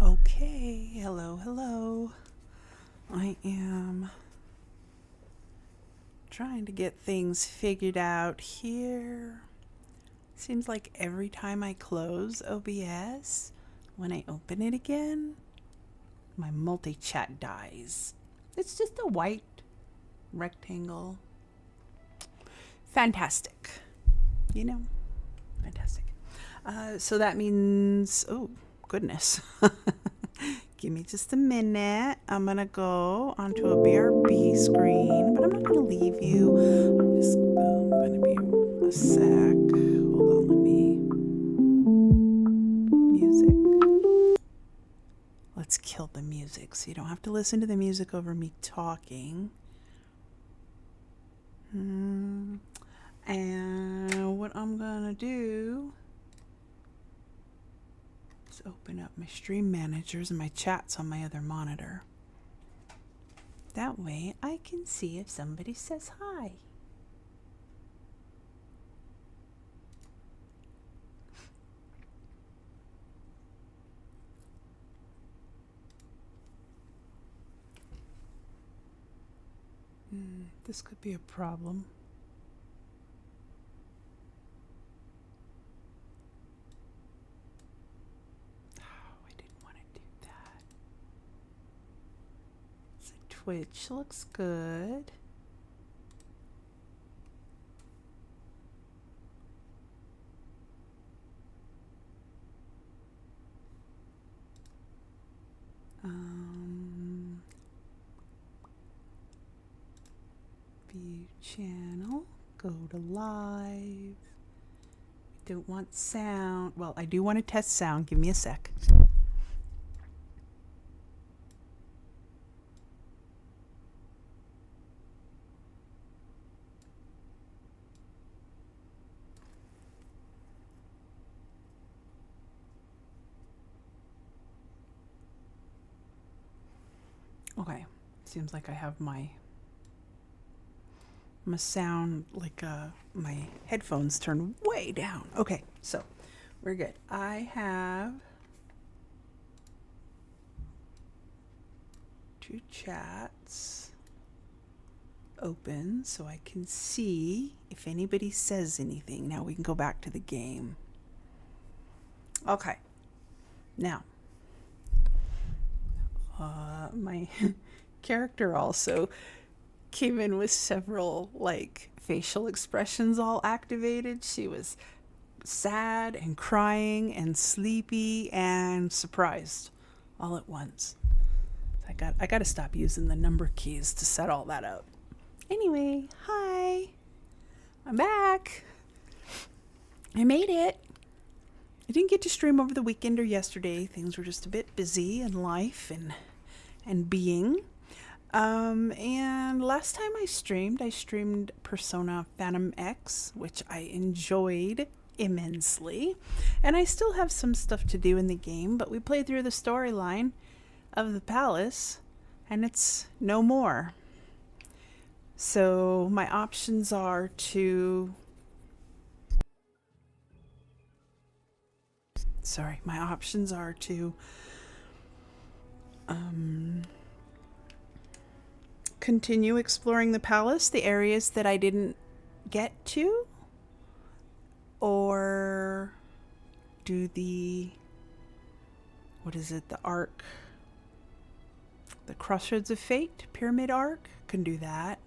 Okay, hello. I am trying to get things figured out here. Seems like every time I close OBS, when I open it again, my multi-chat dies. It's just a white rectangle. Fantastic. Fantastic. So that means, oh, goodness. Give me just a minute. I'm going to go onto a BRB screen, but I'm not going to leave you. I'm just going to be a sec. Hold on, let me. Music. Let's kill the music so you don't have to listen to the music over me talking. And what I'm going to do, open up my stream managers and my chats on my other monitor. That way I can see if somebody says hi. This could be a problem. Which looks good. View channel, go to live. Don't want sound. Well, I do want to test sound. Give me a sec. Okay, seems like I have my sound, like my headphones turned way down. Okay, so we're good. I have 2 chats open so I can see if anybody says anything. Now we can go back to the game. Okay, now my character also came in with several like facial expressions all activated. She was sad and crying and sleepy and surprised all at once. I got to stop using the number keys to set all that up. Anyway, hi. I'm back. I made it. I didn't get to stream over the weekend or yesterday. Things were just a bit busy in life and being. And last time I streamed Persona Phantom X, which I enjoyed immensely. And I still have some stuff to do in the game, but we played through the storyline of the palace, and it's no more. So my options are to... Sorry, my options are to continue exploring the palace, the areas that I didn't get to, or do the, what is it, the arc, the Crossroads of Fate pyramid arc. Can do that.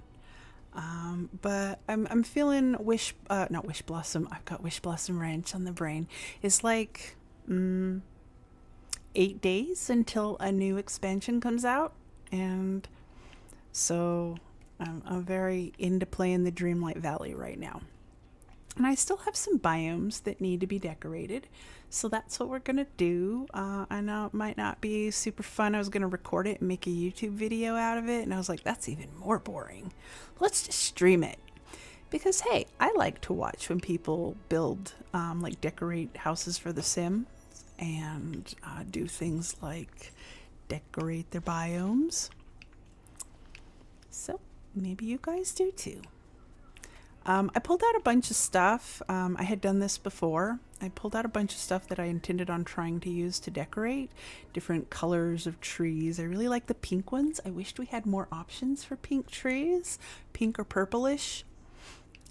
But I'm feeling not Wishblossom. I've got Wishblossom Ranch on the brain. It's like 8 days until a new expansion comes out, and so I'm very into playing the Dreamlight Valley right now. And I still have some biomes that need to be decorated, so that's what we're gonna do. I know it might not be super fun. I was gonna record it and make a YouTube video out of it, and I was like, that's even more boring. Let's just stream it. Because hey, I like to watch when people build, like decorate houses for The Sim, and do things like decorate their biomes. So maybe you guys do too. I pulled out a bunch of stuff. I had done this before. I pulled out a bunch of stuff that I intended on trying to use to decorate different colors of trees. I really like the pink ones. I wished we had more options for pink trees, pink or purplish,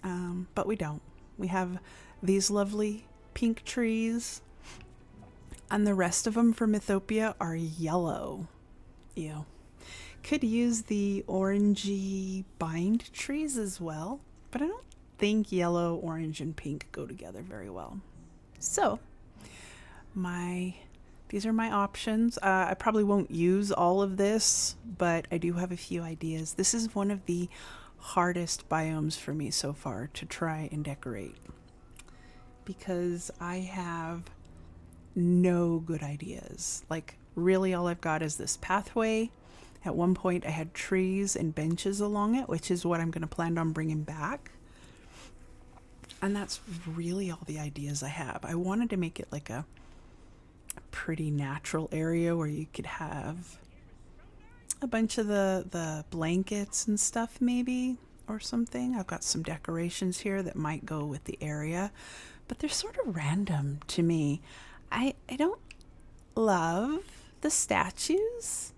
but we don't. We have these lovely pink trees, and the rest of them for Mythopia are yellow. Ew. Could use the orangey bind trees as well, but I don't think yellow, orange, and pink go together very well. So these are my options. I probably won't use all of this, but I do have a few ideas. This is one of the hardest biomes for me so far to try and decorate, because I have no good ideas. Like, really all I've got is this pathway. At one point I had trees and benches along it, which is what I'm going to plan on bringing back. And that's really all the ideas I have. I wanted to make it like a pretty natural area where you could have a bunch of the blankets and stuff maybe, or something. I've got some decorations here that might go with the area, but they're sort of random to me. I don't love the statues.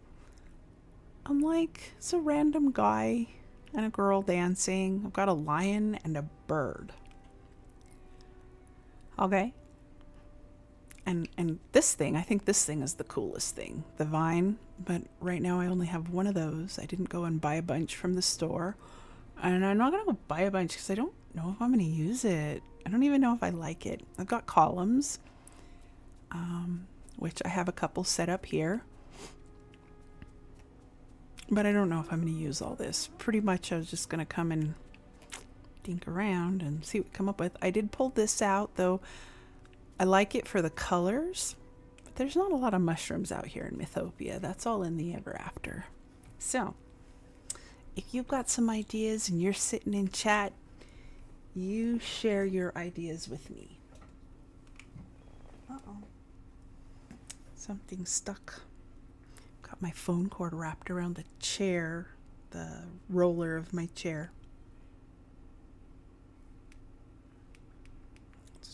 I'm like, it's a random guy and a girl dancing. I've got a lion and a bird. Okay. And this thing, I think this thing is the coolest thing, the vine, but right now I only have one of those. I didn't go and buy a bunch from the store, and I'm not gonna go buy a bunch because I don't know if I'm gonna use it. I don't even know if I like it. I've got columns, which I have a couple set up here, but I don't know if I'm gonna use all this. Pretty much I was just gonna come and dink around and see what we come up with. I did pull this out though. I like it for the colors, but there's not a lot of mushrooms out here in Mythopia. That's all in the Ever After. So, if you've got some ideas and you're sitting in chat, you share your ideas with me. Uh-oh. Something stuck. Got my phone cord wrapped around the chair, the roller of my chair.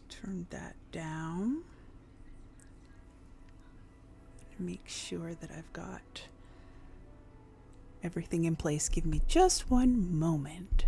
Turn that down. Make sure that I've got everything in place. Give me just one moment.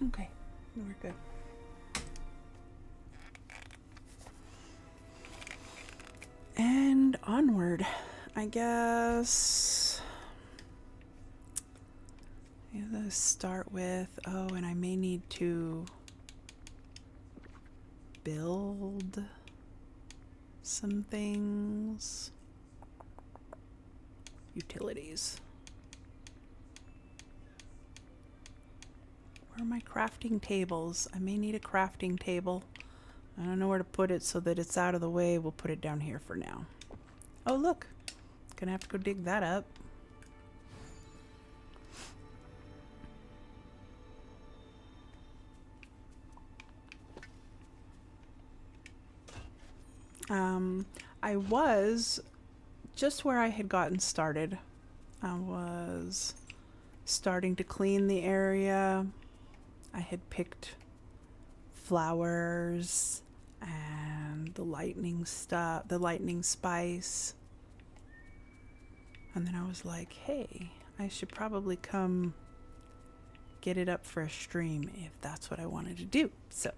Okay, we're good. And onward. I guess let's start with, oh, and I may need to build some things. Utilities. Where are my crafting tables? I may need a crafting table. I don't know where to put it so that it's out of the way. We'll put it down here for now. Oh, look. Gonna have to go dig that up. I was just where I had gotten started. I was starting to clean the area. I had picked flowers and the lightning stuff, the lightning spice. And then I was like, hey, I should probably come get it up for a stream if that's what I wanted to do. So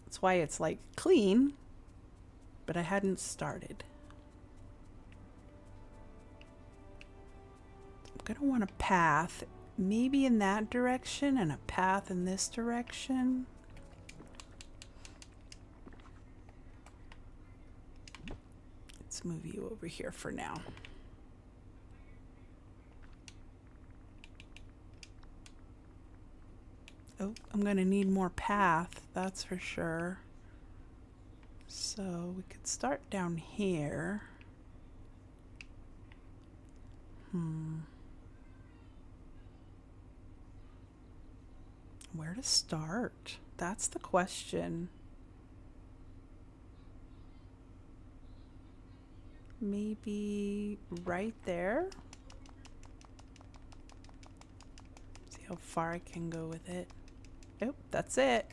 that's why it's like clean, but I hadn't started. I'm gonna want a path, maybe in that direction and a path in this direction. Let's move you over here for now. Oh, I'm gonna need more path, that's for sure. So we could start down here. Where to start? That's the question. Maybe right there. See how far I can go with it. Oh, that's it.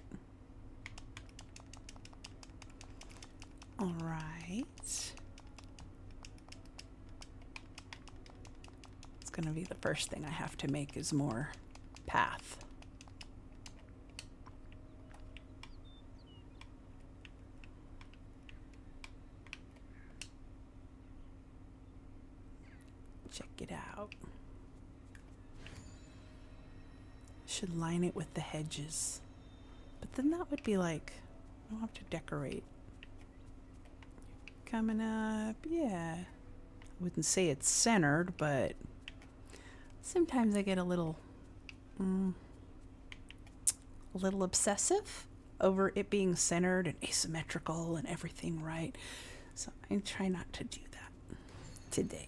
All right. It's gonna be the first thing I have to make is more path. Check it out. Should line it with the hedges. But then that would be like, I don't have to decorate. Coming up, yeah. I wouldn't say it's centered, but sometimes I get a little obsessive over it being centered and asymmetrical and everything right. So I try not to do that today.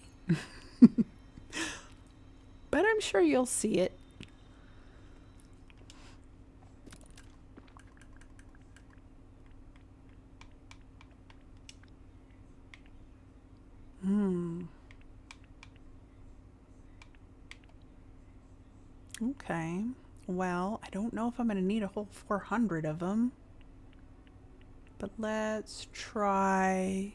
But I'm sure you'll see it. Okay. Well, I don't know if I'm going to need a whole 400 of them. But let's try...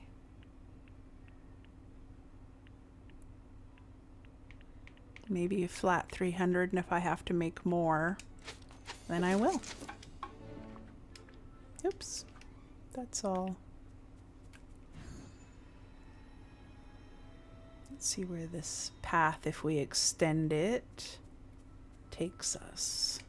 maybe a flat 300, and if I have to make more, then I will. Oops. That's all. Let's see where this path, if we extend it, takes us.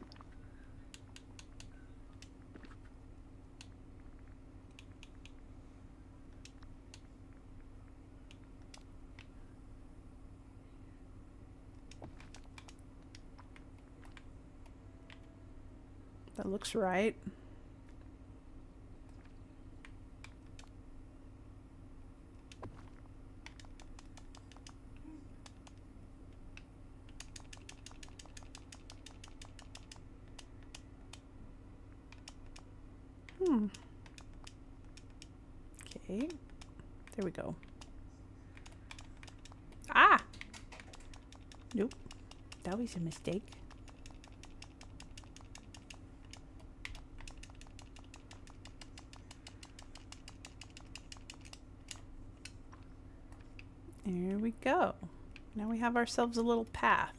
That looks right. Okay, there we go. Ah! Nope, that was a mistake. There we go. Now we have ourselves a little path.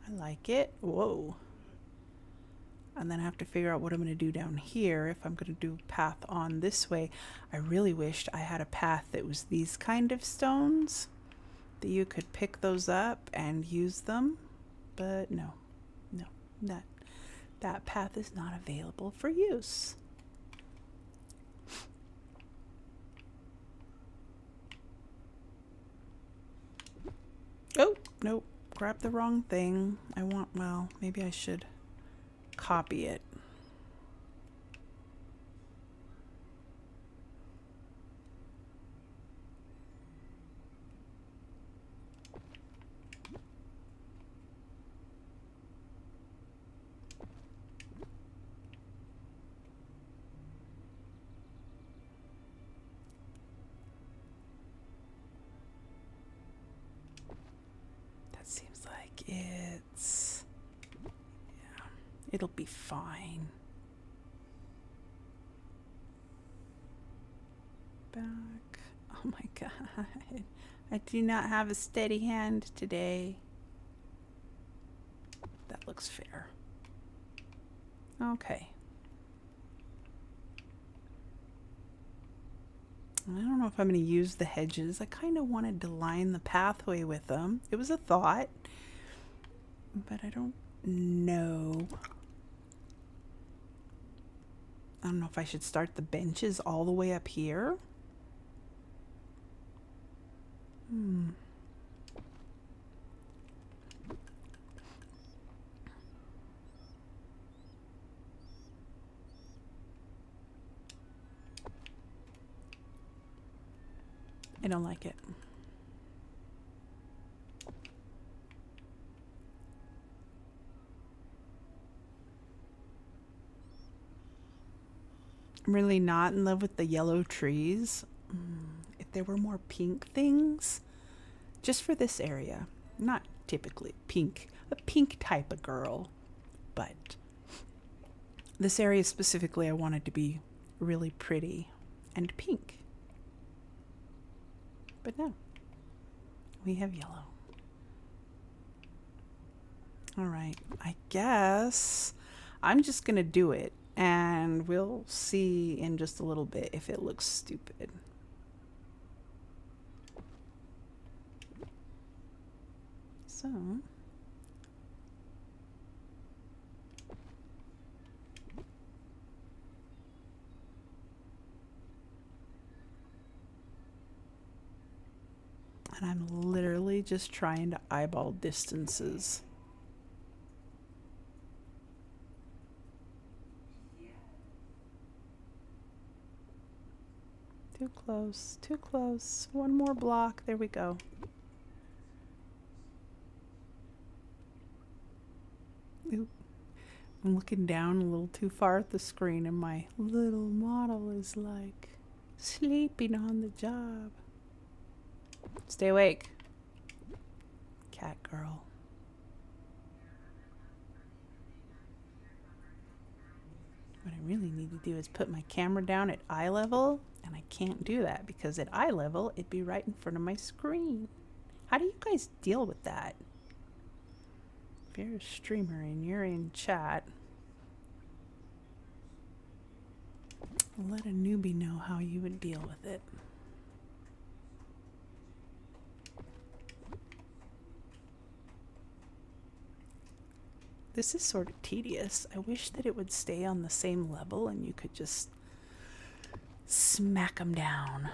I like it. Whoa. And then I have to figure out what I'm going to do down here if I'm going to do path on this way. I really wished I had a path that was these kind of stones, that you could pick those up and use them. But no, that path is not available for use. Oh, nope, grabbed the wrong thing. Well, maybe I should copy it. Seems like it's, yeah, it'll be fine. Back. Oh my God. I do not have a steady hand today. That looks fair. Okay. I don't know if I'm going to use the hedges. I kind of wanted to line the pathway with them. It was a thought, but I don't know. I don't know if I should start the benches all the way up here. I don't like it. I'm really not in love with the yellow trees. If there were more pink things, just for this area, not typically pink, a pink type of girl, but this area specifically I wanted to be really pretty and pink. But no, we have yellow. All right, I guess I'm just gonna do it and we'll see in just a little bit if it looks stupid. So and I'm literally just trying to eyeball distances. Too close, too close. One more block, there we go. Oop. I'm looking down a little too far at the screen and my little model is like sleeping on the job. Stay awake, cat girl. What I really need to do is put my camera down at eye level, and I can't do that because at eye level it'd be right in front of my screen. How do you guys deal with that? If you're a streamer and you're in chat, let a newbie know how you would deal with it. This is sort of tedious. I wish that it would stay on the same level and you could just smack them down.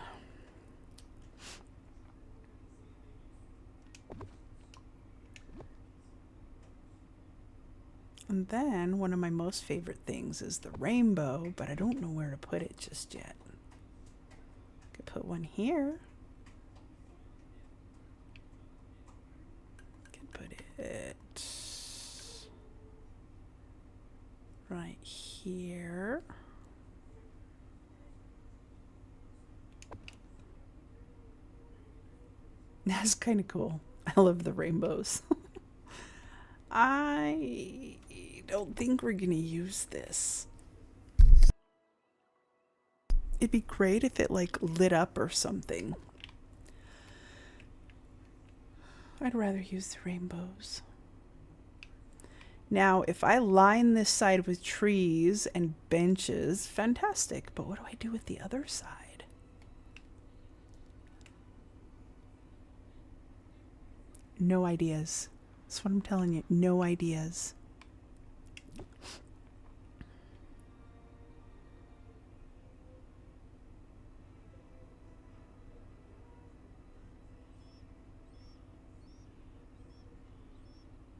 And then one of my most favorite things is the rainbow, but I don't know where to put it just yet. Could put one here. Could put it right here. That's kind of cool. I love the rainbows. I don't think we're gonna use this. It'd be great if it like lit up or something. I'd rather use the rainbows. Now, if I line this side with trees and benches, fantastic. But what do I do with the other side? No ideas. That's what I'm telling you. No ideas.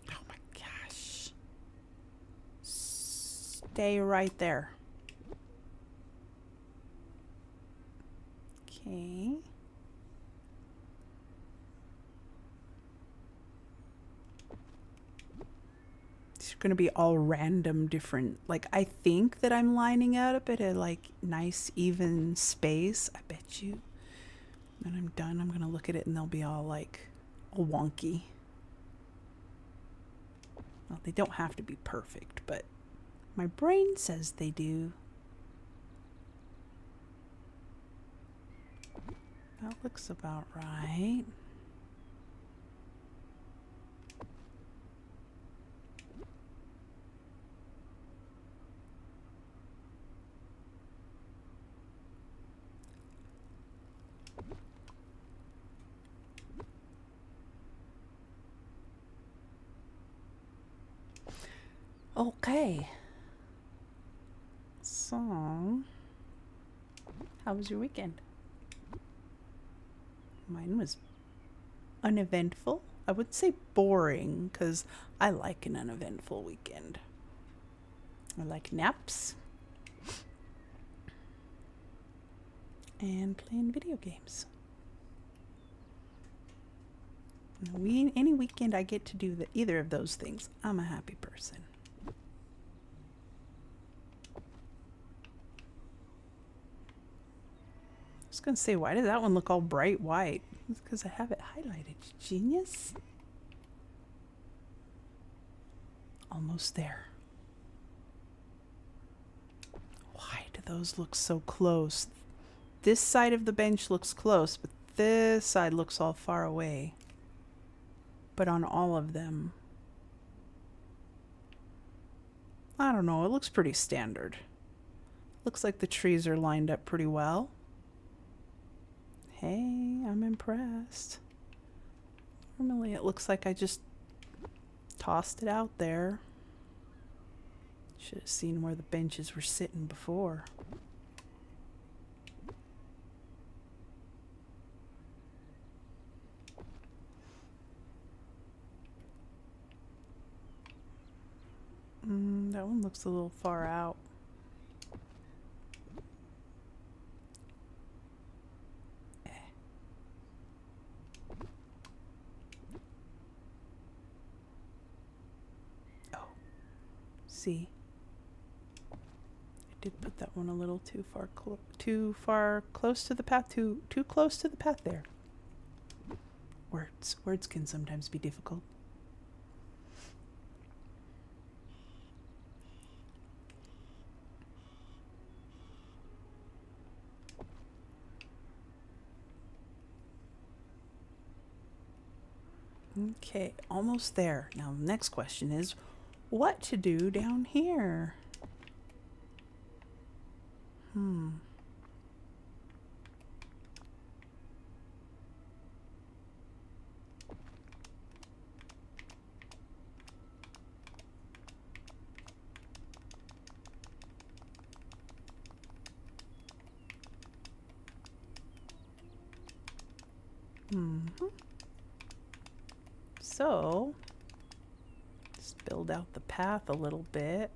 Oh my gosh. Stay right there. Okay. It's going to be all random different. Like, I think that I'm lining up at a like nice even space. I bet you. When I'm done, I'm going to look at it and they'll be all like all wonky. Well, they don't have to be perfect, but my brain says they do. That looks about right. Okay. So, how was your weekend? Mine was uneventful. I would say boring because I like an uneventful weekend. I like naps and playing video games. Any weekend I get to do either of those things, I'm a happy person. I was going to say, why does that one look all bright white? It's because I have it highlighted. Genius. Almost there. Why do those look so close? This side of the bench looks close, but this side looks all far away. But on all of them, I don't know, it looks pretty standard. Looks like the trees are lined up pretty well. Hey, I'm impressed. Normally it looks like I just tossed it out there. Should have seen where the benches were sitting before. That one looks a little far out. See, I did put that one a little too far close to the path, too close to the path there. Words can sometimes be difficult. Okay, almost there. Now the next question is, what to do down here? So, just build out the path a little bit.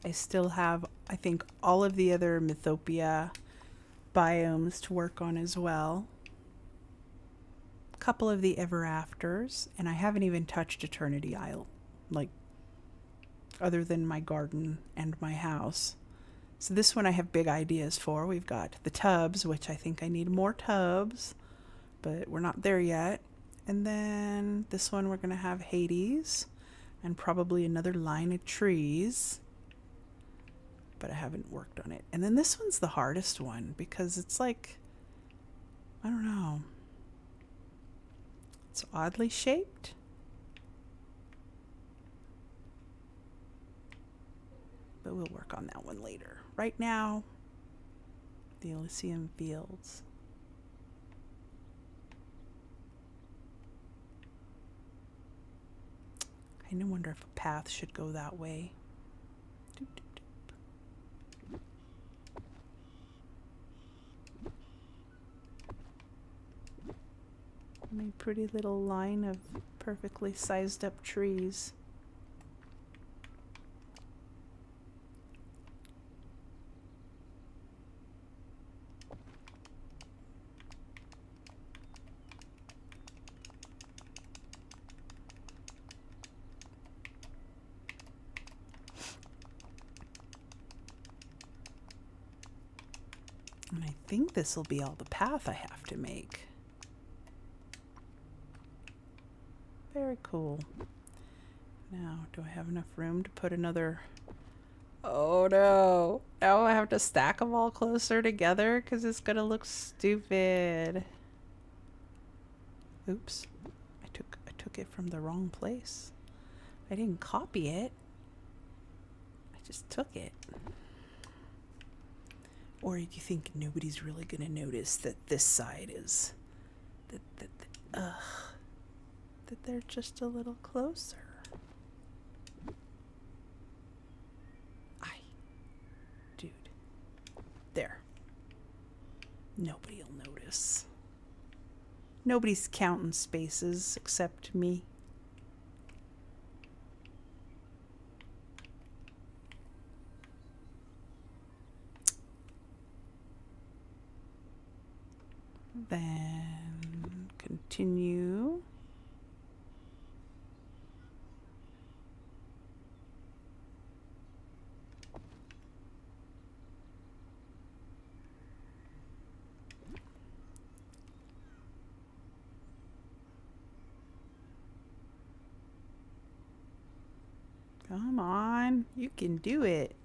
I still have, I think, all of the other Mythopia biomes to work on as well. A couple of the Ever Afters, and I haven't even touched Eternity Isle, like, other than my garden and my house. So this one I have big ideas for. We've got the tubs, which I think I need more tubs, but we're not there yet. And then this one we're going to have Hades and probably another line of trees, but I haven't worked on it. And then this one's the hardest one because it's like, I don't know. It's oddly shaped. But we'll work on that one later. Right now, the Elysium Fields. I kind of wonder if a path should go that way. Doop, doop, doop. My pretty little line of perfectly sized up trees. And I think this will be all the path I have to make. Very cool. Now, do I have enough room to put another... Oh no! Now I have to stack them all closer together because it's gonna look stupid. Oops. I took it from the wrong place. I didn't copy it. I just took it. Or do you think nobody's really gonna notice that this side is that they're just a little closer? Dude. There. Nobody'll notice. Nobody's counting spaces except me. Then continue. Come on, you can do it.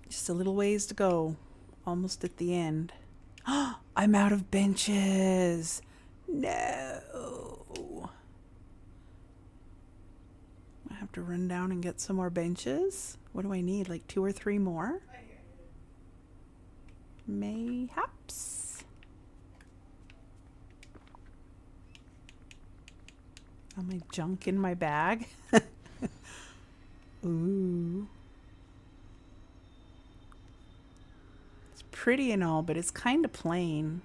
Just a little ways to go. Almost at the end. I'm out of benches. No. I have to run down and get some more benches. What do I need? Like 2 or 3 more? Mayhaps. All my junk in my bag. Ooh. It's pretty and all, but it's kind of plain.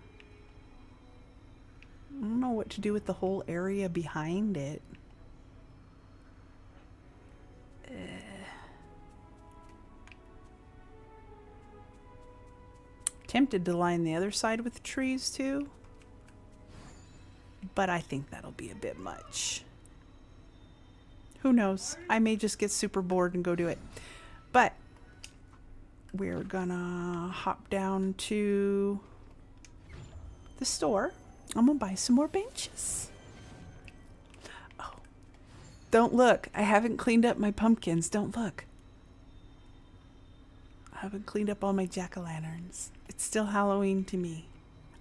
I don't know what to do with the whole area behind it. Tempted to line the other side with trees too, but I think that'll be a bit much. Who knows? I may just get super bored and go do it. But we're gonna hop down to the store. I'm gonna buy some more benches. Oh, don't look. I haven't cleaned up my pumpkins. Don't look. I haven't cleaned up all my jack-o'-lanterns. It's still Halloween to me.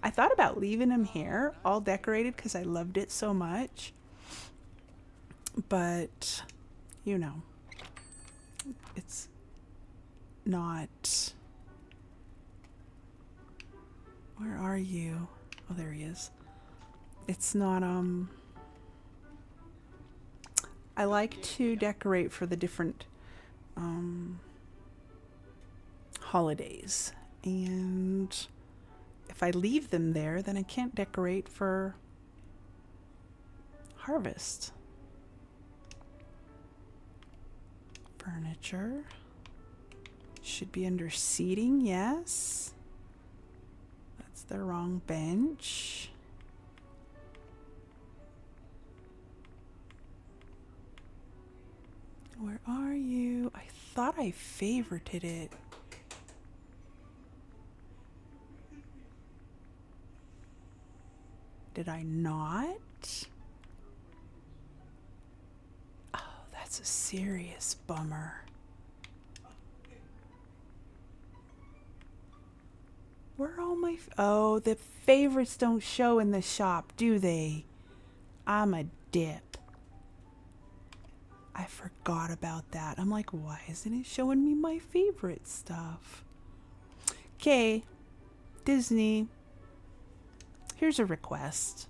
I thought about leaving them here all decorated because I loved it so much. But, you know, it's not... Where are you? Oh, there he is. It's not, I like to decorate for the different, holidays. And if I leave them there, then I can't decorate for harvest. Furniture. Should be under seating, yes. That's the wrong bench. Where are you? I thought I favorited it. Did I not? Oh, that's a serious bummer. Where are all my... Oh, the favorites don't show in the shop, do they? I'm a dip. I forgot about that. I'm like, why isn't it showing me my favorite stuff? Okay, Disney. Here's a request.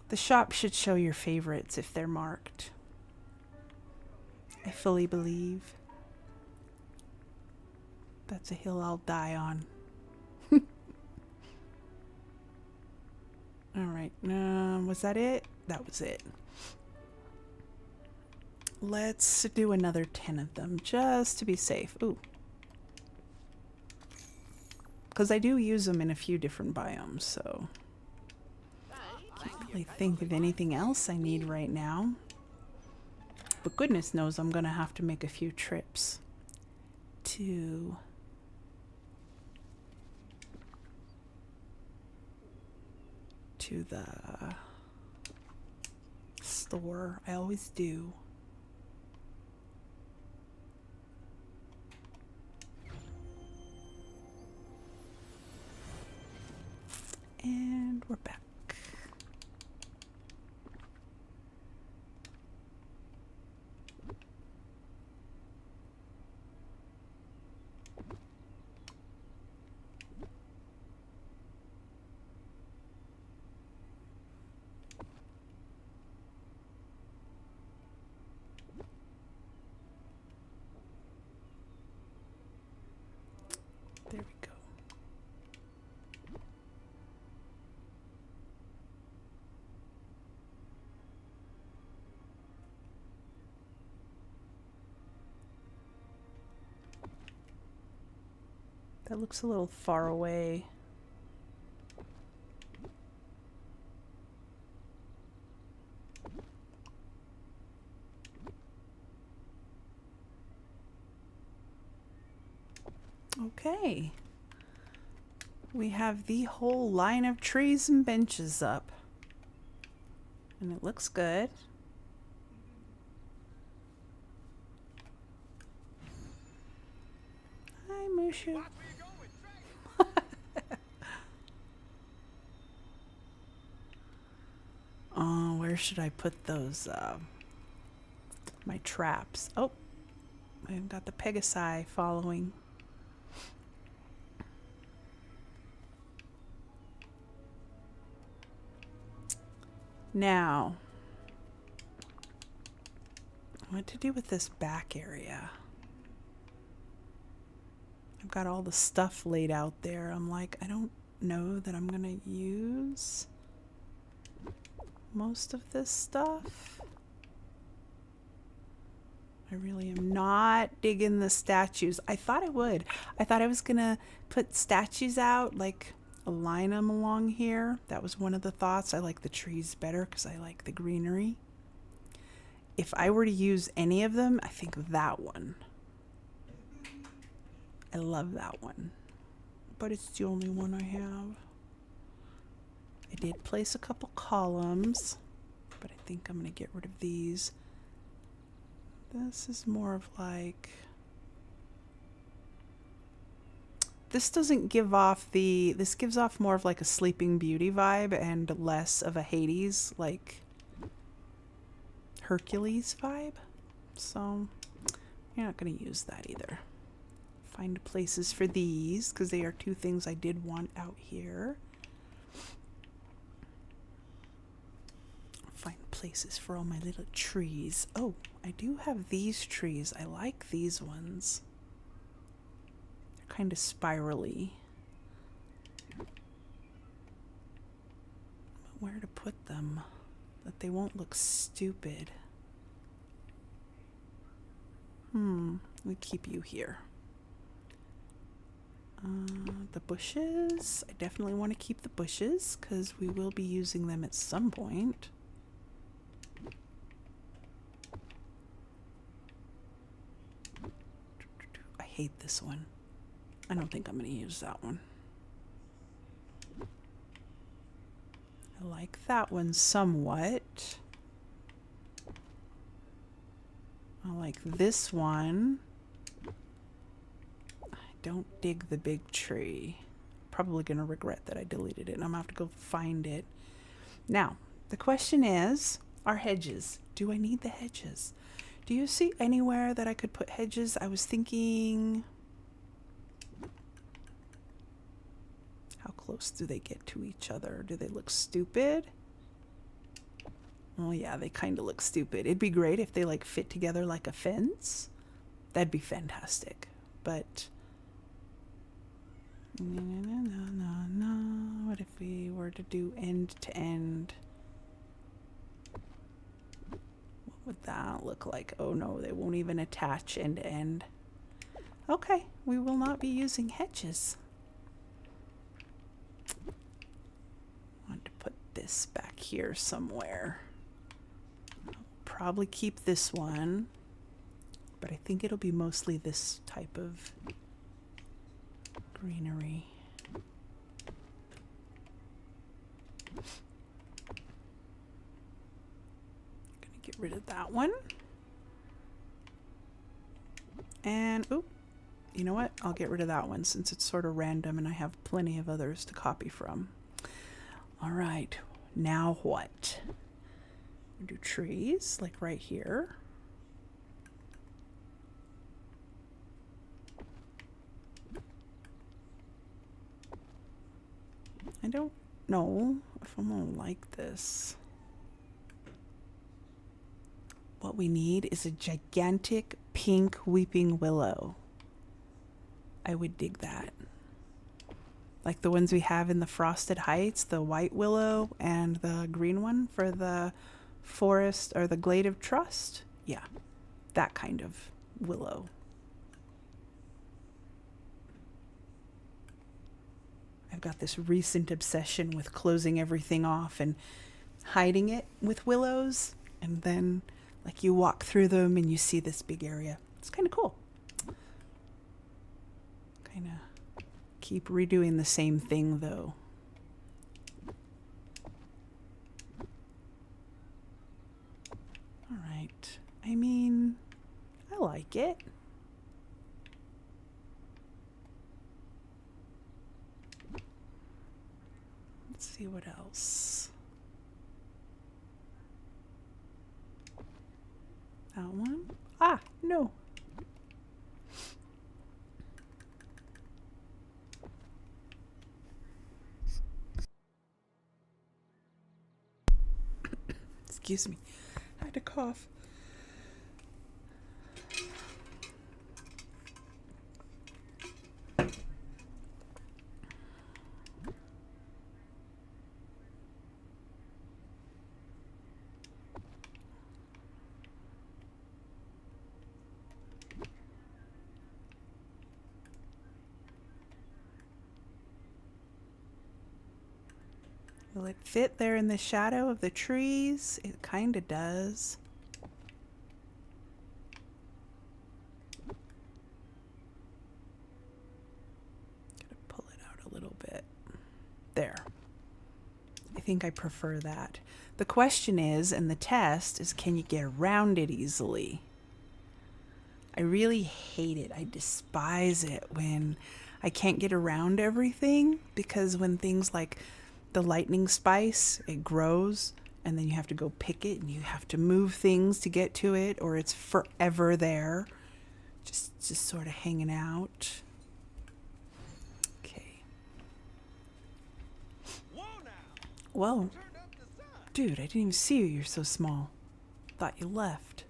The shop should show your favorites if they're marked. I fully believe. That's a hill I'll die on. Alright, was that it? That was it. Let's do another 10 of them, just to be safe. Ooh. Because I do use them in a few different biomes, so... Can't really think of anything else I need right now. But goodness knows I'm gonna have to make a few trips to the store. I always do. And we're back. There we go. That looks a little far away. Okay. We have the whole line of trees and benches up. And it looks good. Hi, Mushu. Oh, where should I put those, my traps? Oh, I've got the Pegasi following. Now, what to do with this back area? I've got all the stuff laid out there. I'm like, I don't know that I'm gonna use most of this stuff. I really am not digging the statues. I thought I would. I thought I was gonna put statues out, like align them along here. That was one of the thoughts. I like the trees better because I like the greenery. If I were to use any of them, I think that one. I love that one. But it's the only one I have. I did place a couple columns, but I think I'm going to get rid of these. This is more of like... This doesn't give off the... This gives off more of like a Sleeping Beauty vibe and less of a Hades, like Hercules vibe. So, you're not going to use that either. Find places for these, because they are two things I did want out here. Find places for all my little trees. Oh, I do have these trees. I like these ones. They're kind of spirally. But where to put them? That they won't look stupid. We keep you here. The bushes. I definitely want to keep the bushes because we will be using them at some point. I hate this one. I don't think I'm going to use that one. I like that one somewhat. I like this one. I don't dig the big tree. Probably going to regret that I deleted it, and I'm going to have to go find it. Now, the question is, are hedges? Do I need the hedges? Do you see anywhere that I could put hedges? I was thinking, how close do they get to each other? Do they look stupid? Oh yeah, they kind of look stupid. It'd be great if they like fit together like a fence. That'd be fantastic. But no. What if we were to do end to end? What would that look like? Oh no, they won't even attach end to end. Okay, we will not be using hedges. I want to put this back here somewhere. I'll probably keep this one, but I think it'll be mostly this type of greenery. Gonna get rid of that one. And, oh, you know what? I'll get rid of that one since it's sort of random and I have plenty of others to copy from. All right, now what? We'll do trees, like right here. I don't know if I'm gonna like this. What we need is a gigantic pink weeping willow. I would dig that. Like the ones we have in the Frosted Heights, the white willow and the green one for the forest or the Glade of Trust. Yeah, that kind of willow. I've got this recent obsession with closing everything off and hiding it with willows, and then like you walk through them and you see this big area. It's kind of cool. Kind of keep redoing the same thing though. All right. I mean, I like it. Let's see what else. That one? Ah, no. Excuse me. I had to cough. Will it fit there in the shadow of the trees? It kind of does. Gotta pull it out a little bit. There. I think I prefer that. The question is, and the test is, can you get around it easily? I really hate it. I despise it when I can't get around everything, because when things like the lightning spice, it grows and then you have to go pick it and you have to move things to get to it, or it's forever there, just sort of hanging out. Okay. Whoa. Dude, I didn't even see you. You're so small. Thought you left.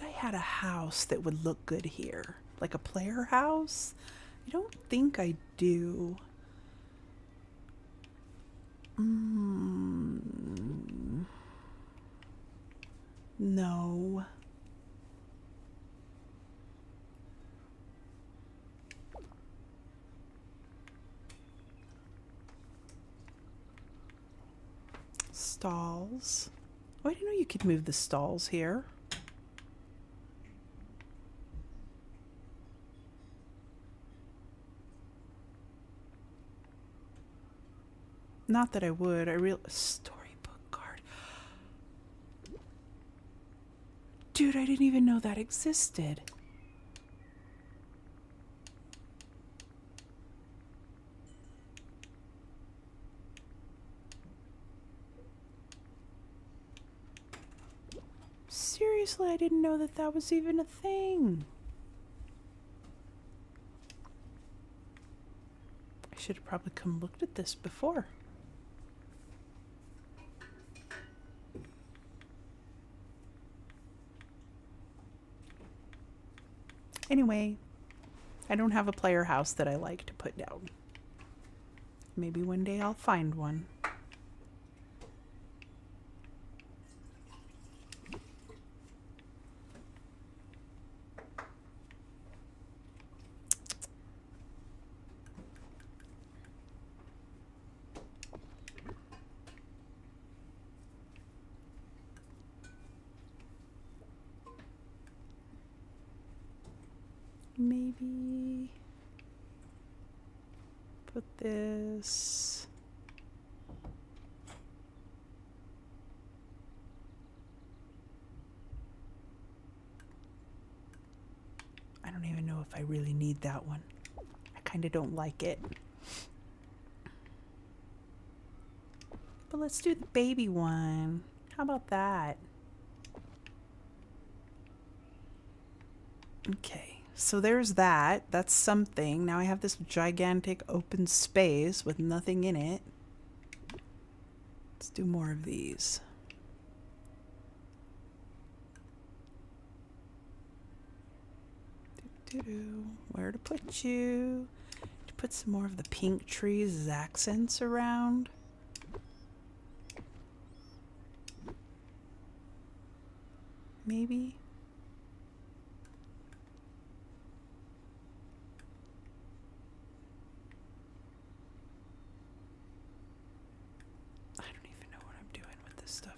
I had a house that would look good here, like a player house. I don't think I do. No. Stalls. Oh, I didn't know you could move the stalls here. Not that I would. Storybook card. Dude, I didn't even know that existed. Seriously, I didn't know that that was even a thing. I should have probably come looked at this before. Anyway, I don't have a player house that I like to put down. Maybe one day I'll find one. Maybe put this. I don't even know if I really need that one. I kind of don't like it. But let's do the baby one. How about that? Okay. So there's that. That's something. Now I have this gigantic open space with nothing in it. Let's do more of these. Where to put you? To put some more of the pink trees as accents around. Maybe.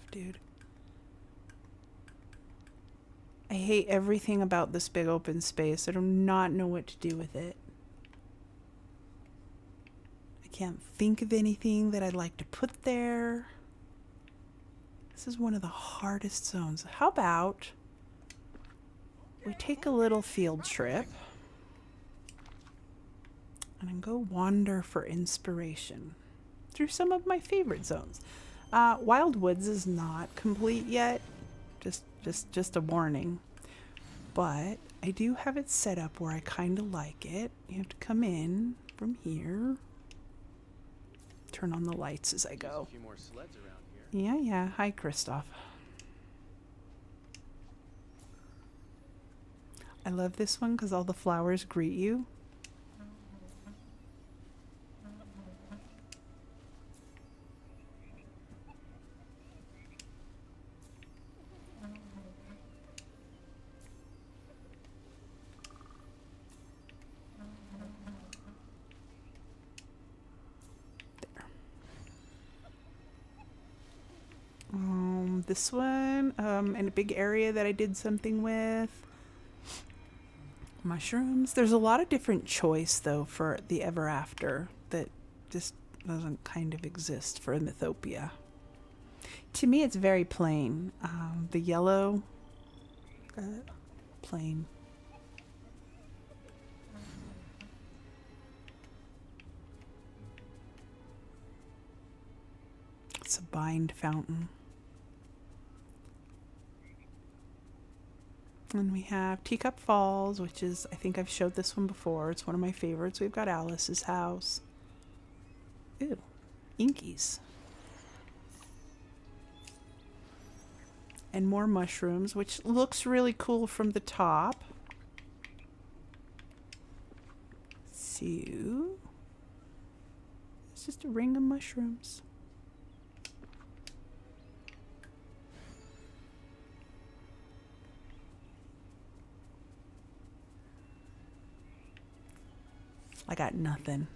Dude. I hate everything about this big open space. I do not know what to do with it. I can't think of anything that I'd like to put there. This is one of the hardest zones. How about we take a little field trip and go wander for inspiration through some of my favorite zones. Wild Woods is not complete yet, just a warning, but I do have it set up where I kind of like it. You have to come in from here, turn on the lights as I go. A few more sleds around here. Yeah. Hi, Christoph. I love this one because all the flowers greet you. This one, in a big area that I did something with. Mushrooms. There's a lot of different choice, though, for the Ever After that just doesn't kind of exist for Mythopia. To me, it's very plain. The yellow, plain. It's a bind fountain. And we have Teacup Falls, which is, I think I've showed this one before. It's one of my favorites. We've got Alice's house. Ooh, Inkies. And more mushrooms, which looks really cool from the top. So, it's just a ring of mushrooms. I got nothing.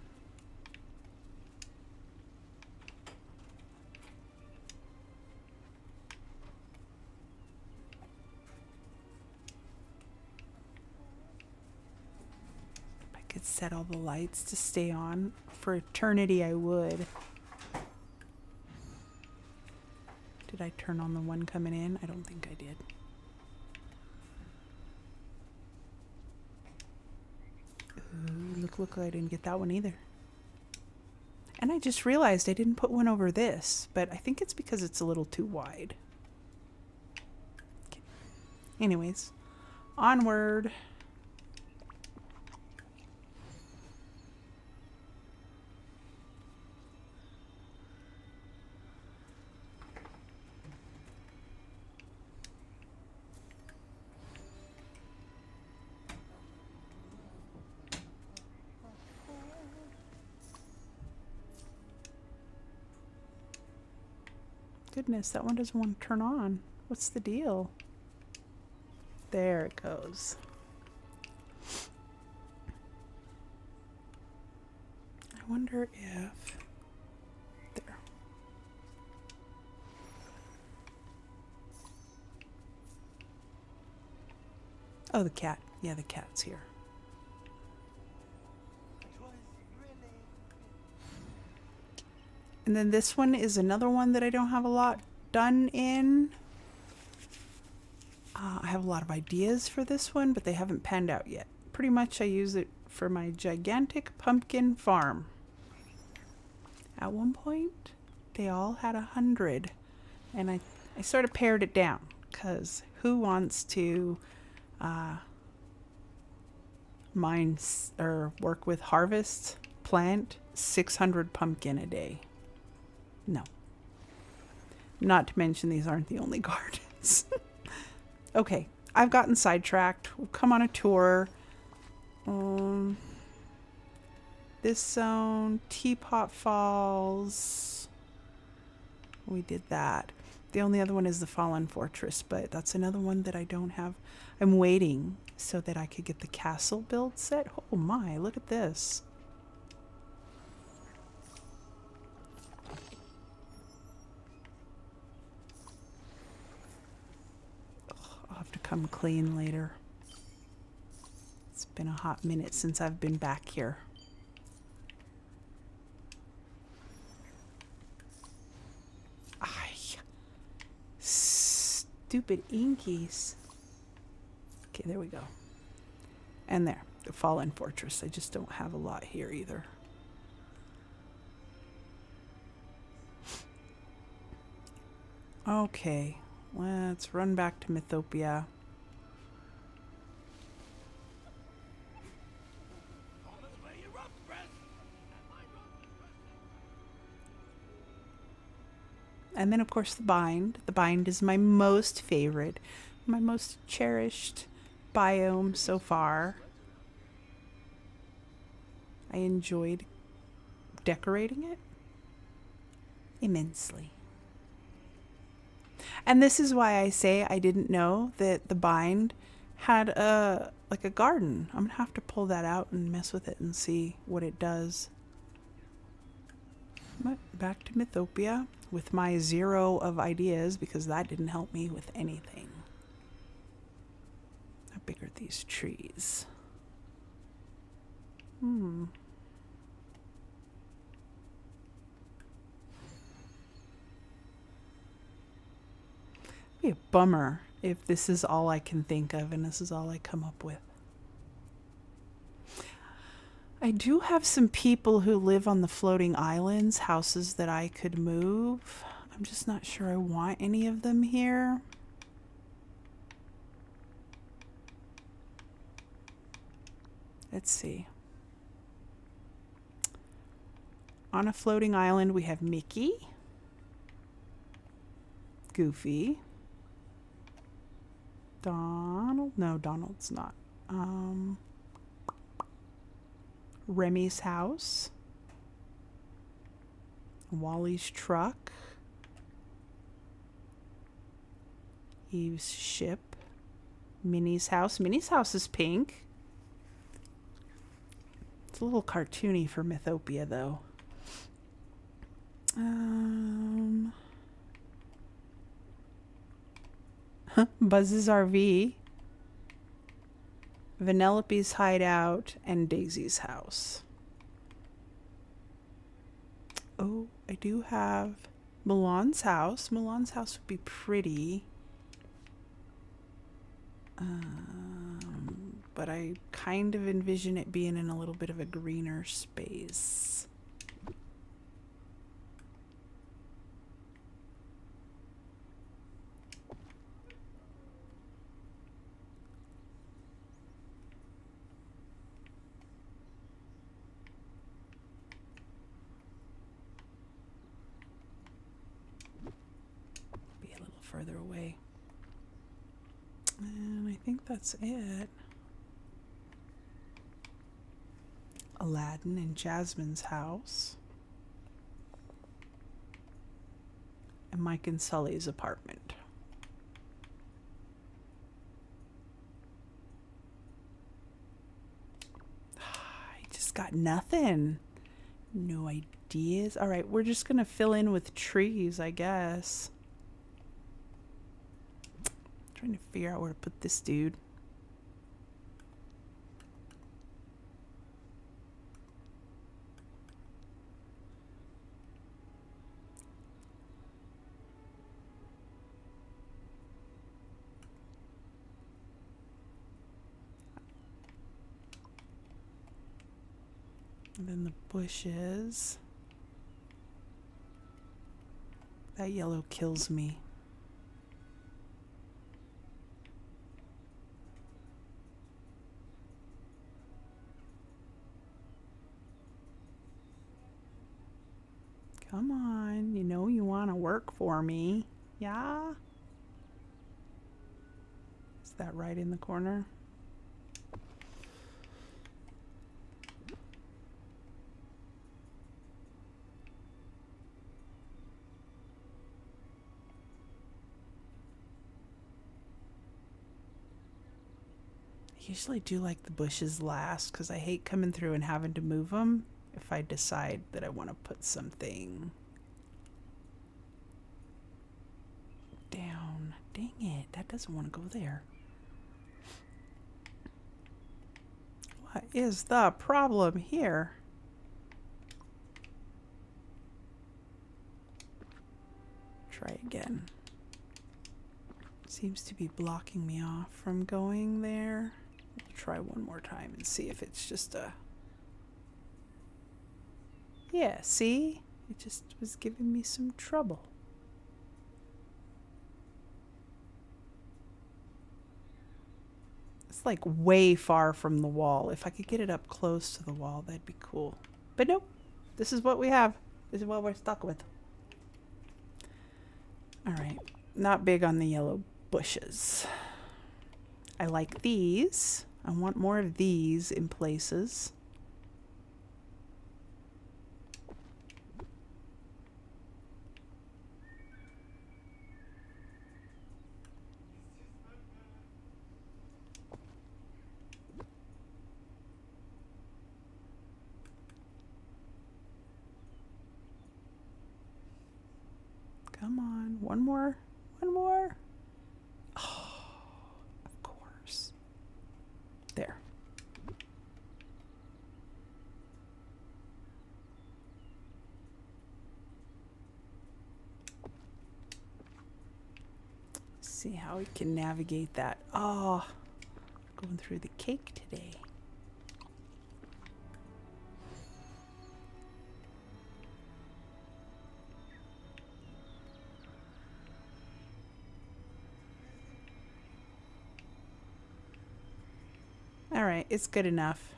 If I could set all the lights to stay on for eternity, I would. Did I turn on the one coming in? I don't think I did. Ooh, look, I didn't get that one either. And I just realized I didn't put one over this, but I think it's because it's a little too wide. Okay. Anyways, onward. Goodness, that one doesn't want to turn on. What's the deal? There it goes. I wonder if... There. Oh, the cat. Yeah, the cat's here. And then this one is another one that I don't have a lot done in. I have a lot of ideas for this one, but they haven't panned out yet. Pretty much I use it for my gigantic pumpkin farm. At one point, they all had 100. And I sort of pared it down, because who wants to mine or work with harvest, plant 600 pumpkin a day? No. Not to mention these aren't the only gardens. Okay, I've gotten sidetracked. We'll come on a tour. This zone, Teapot Falls. We did that. The only other one is the Fallen Fortress, but that's another one that I don't have. I'm waiting so that I could get the castle build set. Oh my, look at this. I'll have to come clean later. It's been a hot minute since I've been back here. Ay, stupid inkies. Okay, there we go. And there, the Fallen Fortress. I just don't have a lot here either. Okay, let's run back to Mythopia. And then, of course, the bind. The bind is my most favorite, my most cherished biome so far. I enjoyed decorating it immensely. And this is why I say I didn't know that the bind had a garden. I'm gonna have to pull that out and mess with it and see what it does. But back to Mythopia with my 0 of ideas, because that didn't help me with anything. How big are these trees? Be a bummer if this is all I can think of and this is all I come up with. I do have some people who live on the floating islands, houses that I could move. I'm just not sure I want any of them here. Let's see. On a floating island, we have Mickey, Goofy, Donald. No, Donald's not. Remy's house, Wally's truck, Eve's ship, Minnie's house. Minnie's house is pink. It's a little cartoony for Mythopia, though. Buzz's RV, Vanellope's hideout, and Daisy's house. Oh, I do have Milan's house. Milan's house would be pretty. but I kind of envision it being in a little bit of a greener space. Be a little further away. And I think that's it. Aladdin and Jasmine's house. And Mike and Sully's apartment. I just got nothing. No ideas. All right, we're just gonna fill in with trees, I guess. Trying to figure out where to put this dude. And then the bushes. That yellow kills me. Come on, you know you want to work for me. Yeah? Is that right in the corner? I usually do like the bushes last because I hate coming through and having to move them if I decide that I want to put something down. Dang it, that doesn't want to go there. What is the problem here? Try again. Seems to be blocking me off from going there. We'll try one more time and see if it's just a... Yeah, see? It just was giving me some trouble. It's like way far from the wall. If I could get it up close to the wall, that'd be cool. But nope, this is what we have. This is what we're stuck with. All right, not big on the yellow bushes. I like these. I want more of these in places. Come on, one more, one more. Oh, of course. There. See how we can navigate that. Oh, going through the cake today. All right, it's good enough.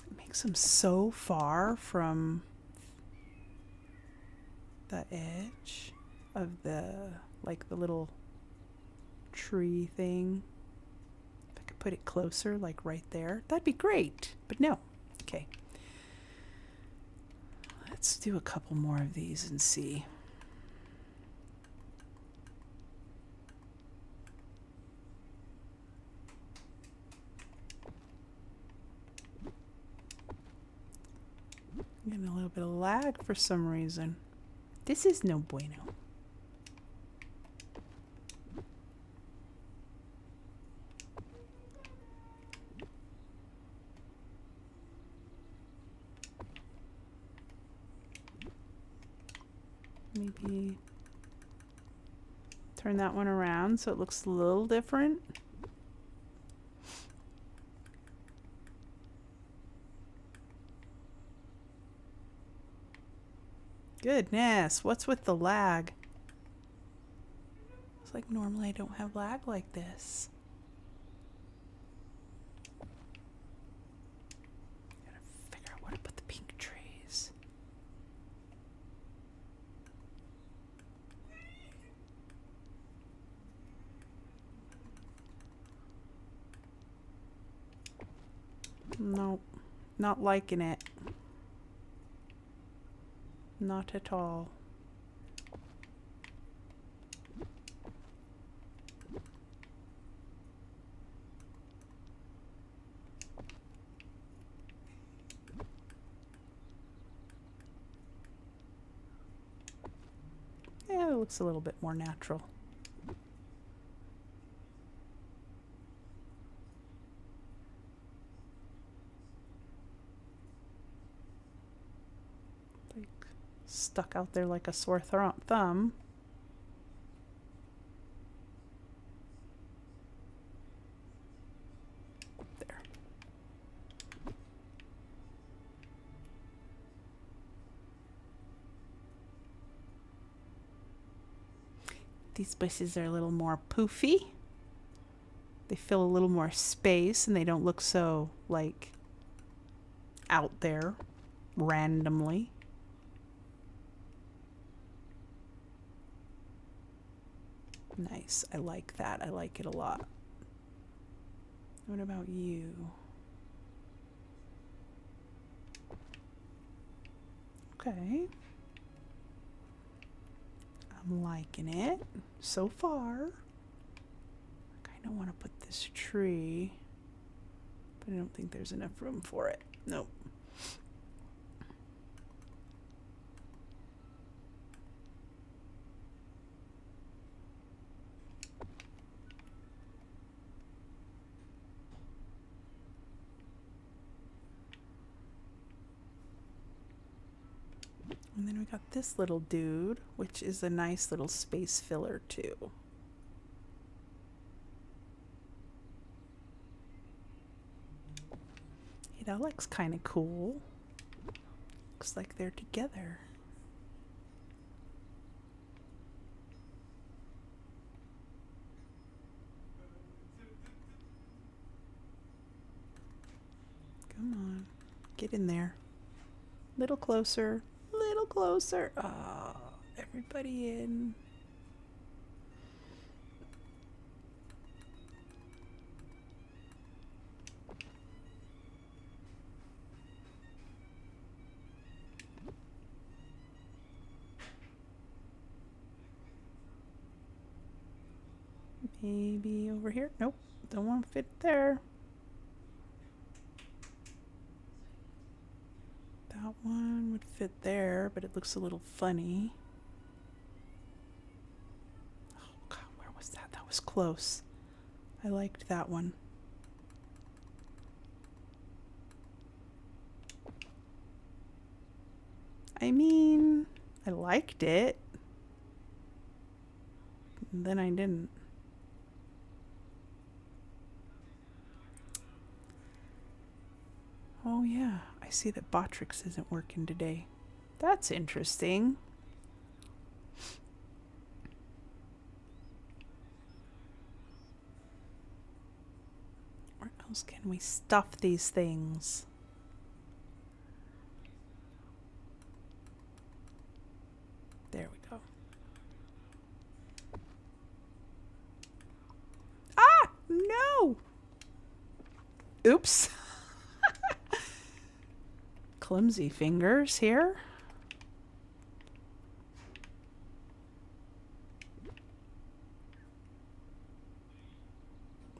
It makes them so far from the edge of the, like the little tree thing. If I could put it closer, like right there, that'd be great. But no. Okay. Let's do a couple more of these and see. I'm getting a little bit of lag for some reason. This is no bueno. maybe turn that one around so it looks a little different. Goodness, what's with the lag? It's like normally I don't have lag like this. Gotta figure out where to put the pink trays. Nope, not liking it. Not at all. Yeah, it looks a little bit more natural. Like stuck out there like a sore thumb. There. These bushes are a little more poofy. They fill a little more space and they don't look so like out there randomly. Nice. I like that. I like it a lot. What about you? Okay. I'm liking it so far. I kind of want to put this tree, but I don't think there's enough room for it. Nope. And then we got this little dude, which is a nice little space filler too. Hey, that looks kind of cool. Looks like they're together. Come on, get in there. Little closer. Little closer. Oh, everybody in. Maybe over here. Nope, don't want to fit there. That one would fit there, but it looks a little funny. Oh God, where was that? That was close. I liked that one. I mean, I liked it. And then I didn't. Oh yeah, I see that Botrix isn't working today. That's interesting. Where else can we stuff these things? There we go. Ah! No! Oops. Clumsy fingers here.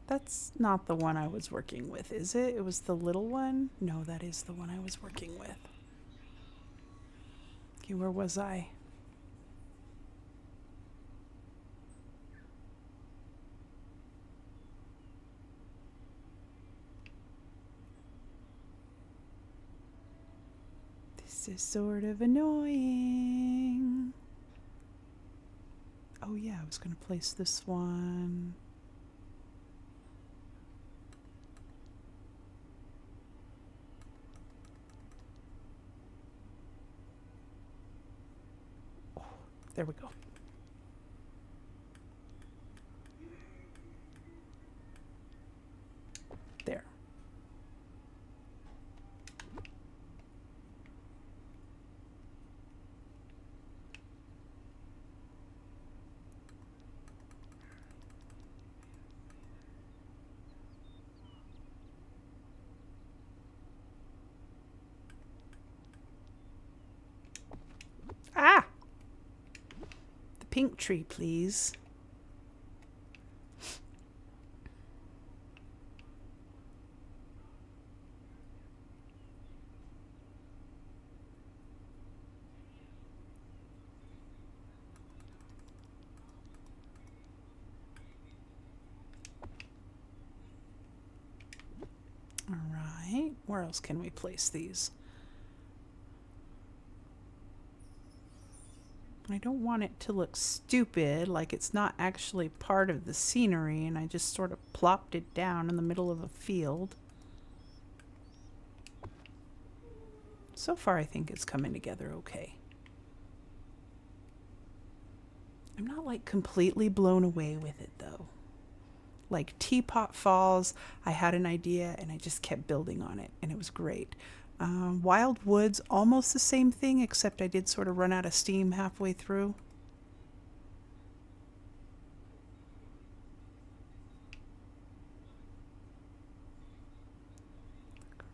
That's not the one I was working with, is it? It was the little one? No, that is the one I was working with. Okay, where was I? This is sort of annoying. Oh yeah, I was going to place this one. Oh, there we go. There. Ah! The pink tree, please. All right, where else can we place these? I don't want it to look stupid, like it's not actually part of the scenery and I just sort of plopped it down in the middle of a field. So far I think it's coming together okay. I'm not like completely blown away with it though. Like Teapot Falls, I had an idea and I just kept building on it and it was great. Wild Woods, almost the same thing, except I did sort of run out of steam halfway through.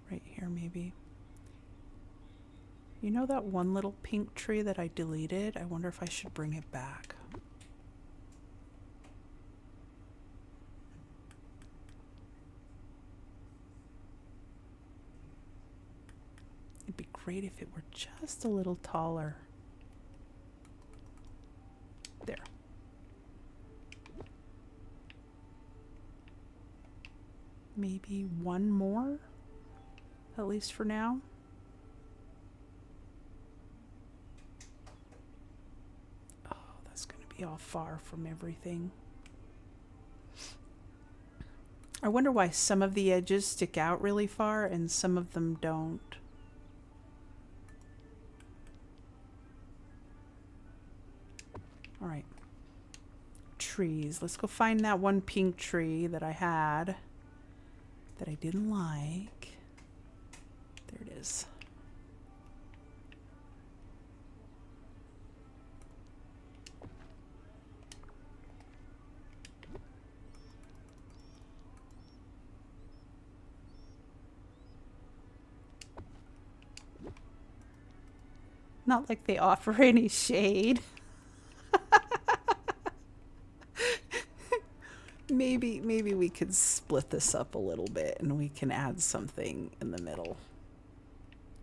Right here maybe. You know that one little pink tree that I deleted? I wonder if I should bring it back. It'd be great if it were just a little taller. There. Maybe one more, at least for now. Oh, that's going to be all far from everything. I wonder why some of the edges stick out really far and some of them don't. All right, trees. Let's go find that one pink tree that I had that I didn't like. There it is. Not like they offer any shade. Maybe we could split this up a little bit and we can add something in the middle.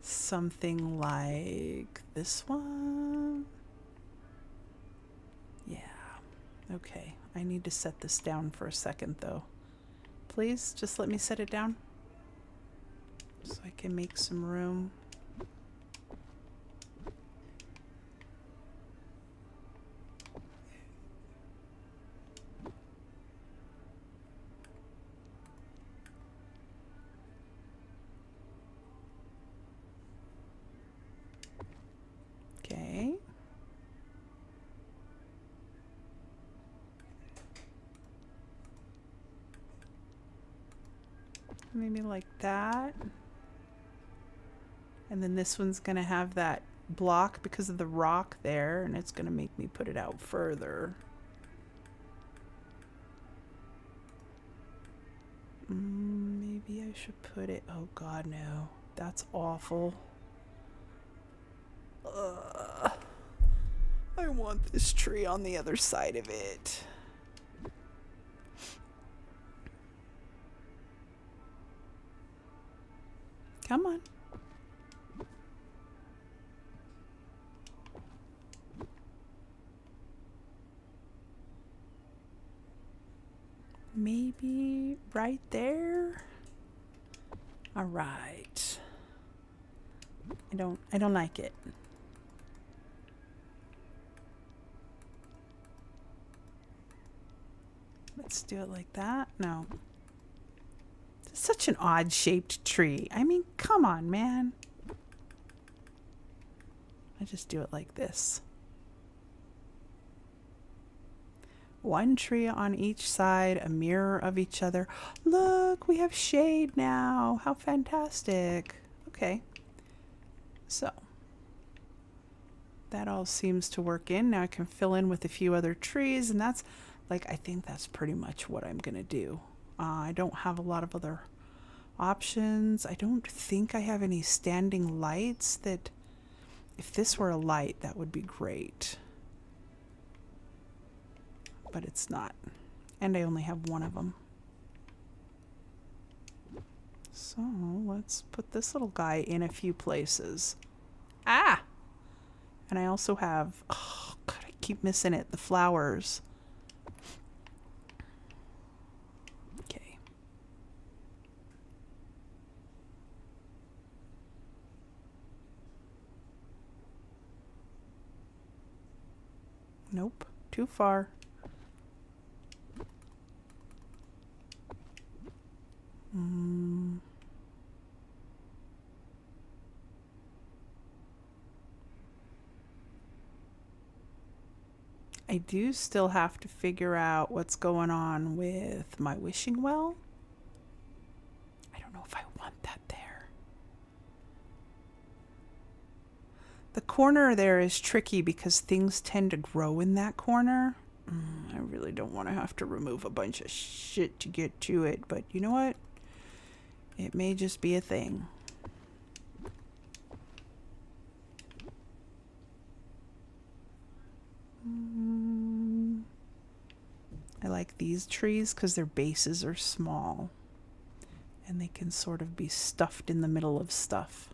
Something like this one. Yeah. Okay. I need to set this down for a second though. Please just let me set it down so I can make some room. Okay. Maybe like that. And then this one's gonna have that block because of the rock there, and it's gonna make me put it out further. Maybe I should put it, oh god no, that's awful. I want this tree on the other side of it. Come on. Maybe right there. All right. I don't like it. Let's do it like that. No. It's such an odd shaped tree. I mean, come on, man. I just do it like this. One tree on each side, a mirror of each other. Look, we have shade now. How fantastic. Okay. So that all seems to work in. Now I can fill in with a few other trees, and that's like, I think that's pretty much what I'm gonna do. I don't have a lot of other options. I don't think I have any standing lights that, if this were a light, that would be great. But it's not. And I only have one of them. So let's put this little guy in a few places. Ah! And I also have, oh God, I keep missing it, the flowers. Okay. Nope, too far. I do still have to figure out what's going on with my wishing well. I don't know if I want that there. The corner there is tricky because things tend to grow in that corner. I really don't want to have to remove a bunch of shit to get to it, but you know what? It may just be a thing. I like these trees because their bases are small and they can sort of be stuffed in the middle of stuff.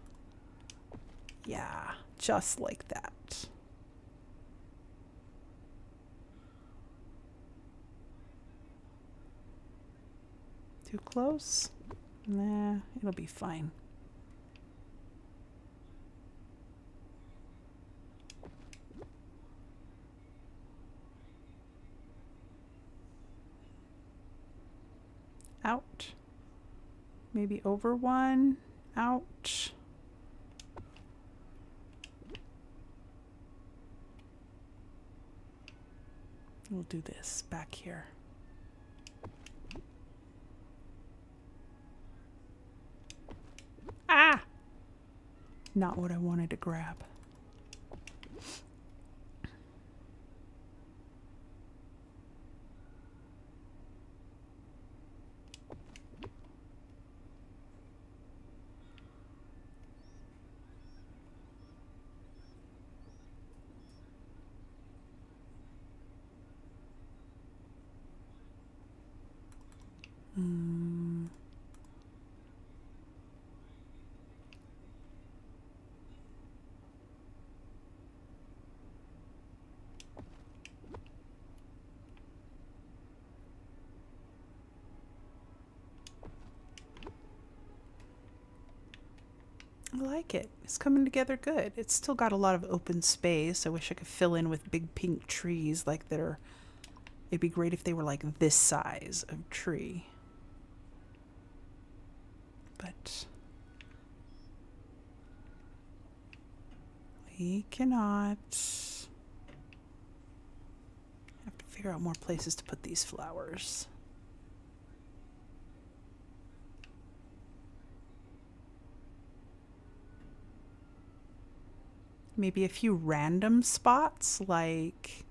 Yeah, just like that. Too close? Nah, it'll be fine. Out. Maybe over one. Out. We'll do this back here. Ah! Not what I wanted to grab. I like it. It's coming together good. It's still got a lot of open space. I wish I could fill in with big pink trees like that are... It'd be great if they were like this size of tree. But... we cannot... have to figure out more places to put these flowers. Maybe a few random spots, like...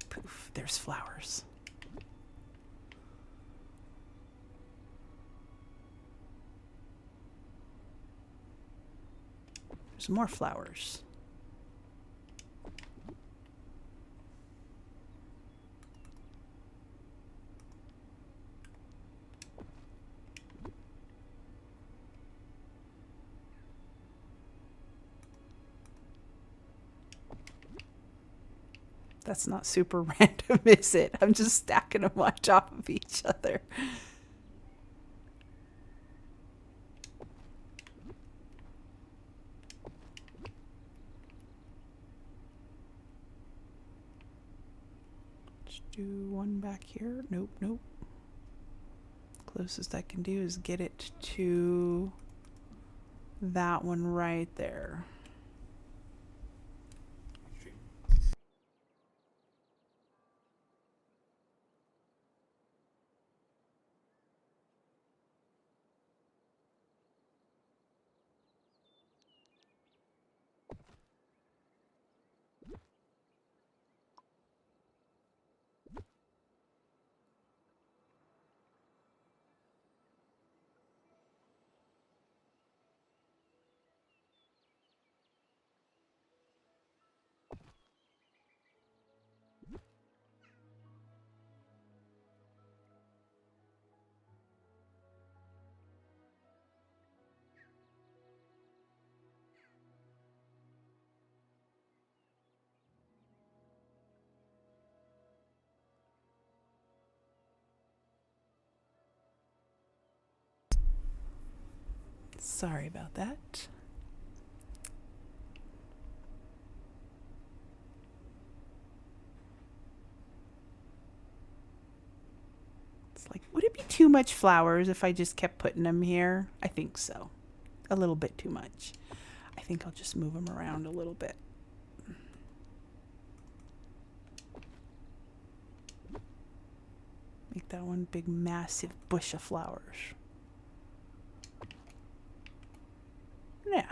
poof, there's flowers. There's more flowers. That's not super random, is it? I'm just stacking them on top of each other. Let's do one back here. Nope, nope. Closest I can do is get it to that one right there. Sorry about that. It's like, would it be too much flowers if I just kept putting them here? I think so. A little bit too much. I think I'll just move them around a little bit. Make that one big massive bush of flowers. Yeah.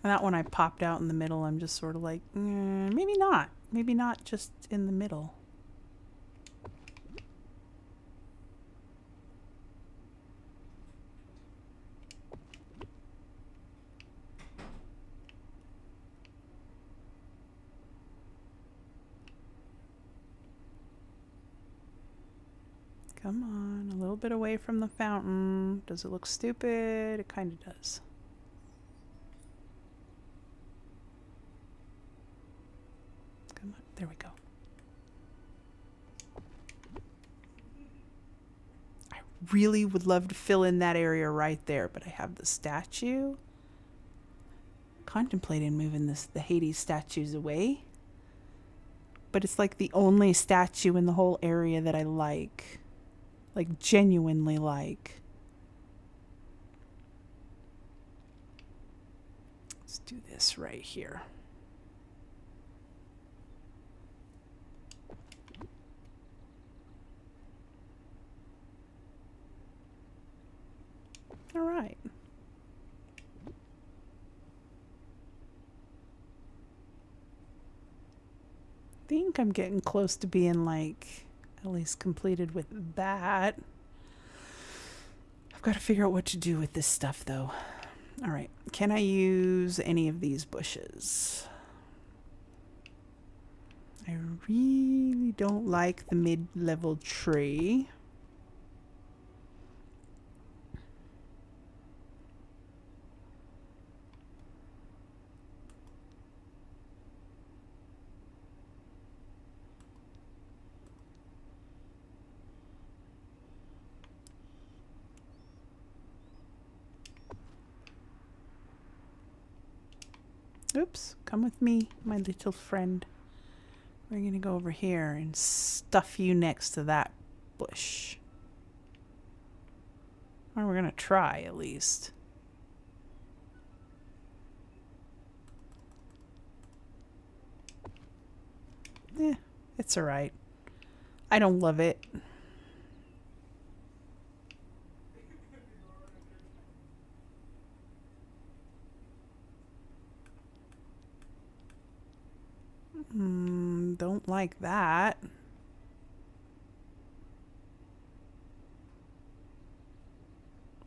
And that one I popped out in the middle. I'm just sort of like, maybe not. Maybe not just in the middle. Come on, a little bit away from the fountain. Does it look stupid? It kind of does. Come on, there we go. I really would love to fill in that area right there, but I have the statue. Contemplating moving the Hades statues away. But it's like the only statue in the whole area that I like. Like, genuinely like. Let's do this right here. All right. I think I'm getting close to being like at least completed with that. I've got to figure out what to do with this stuff though. All right, can I use any of these bushes? I really don't like the mid-level tree. Oops, come with me, my little friend. We're gonna go over here and stuff you next to that bush. Or we're gonna try at least. Yeah, it's alright. I don't love it. Don't like that.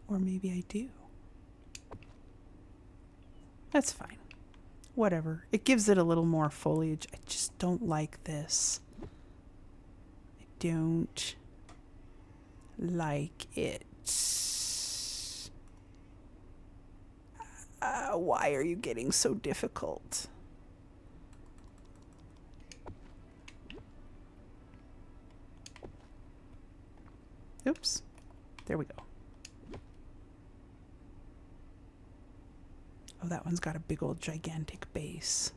Or maybe I do. That's fine. Whatever. It gives it a little more foliage. I just don't like this. I don't like it. Why are you getting so difficult? Oops. There we go. Oh, that one's got a big old gigantic base.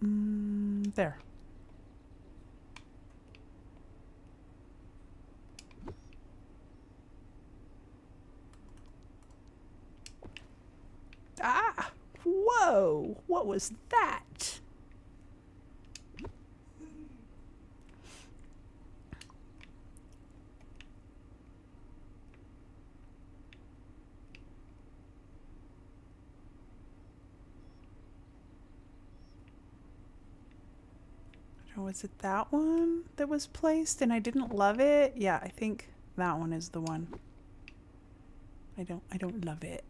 There. Ah! Whoa! What was that? Or was it that one that was placed and I didn't love it? Yeah, I think that one is the one. I don't love it.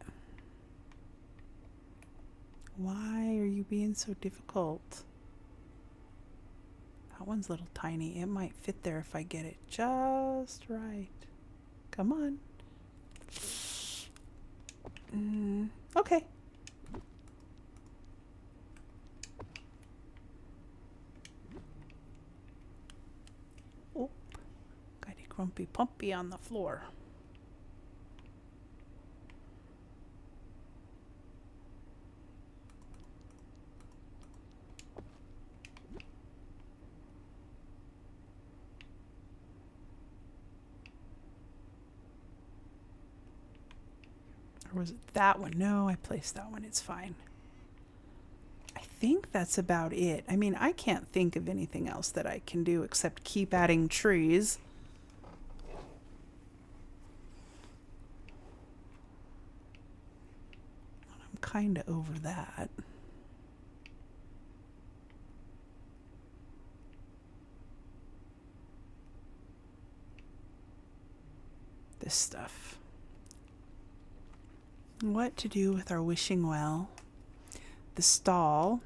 Why are you being so difficult? That one's a little tiny. It might fit there if I get it just right. Come on. Okay. Oh, got a grumpy pumpy on the floor. Or was it that one? No, I placed that one. It's fine. I think that's about it. I mean, I can't think of anything else that I can do except keep adding trees. I'm kind of over that. This stuff. What to do with our wishing well? The stall.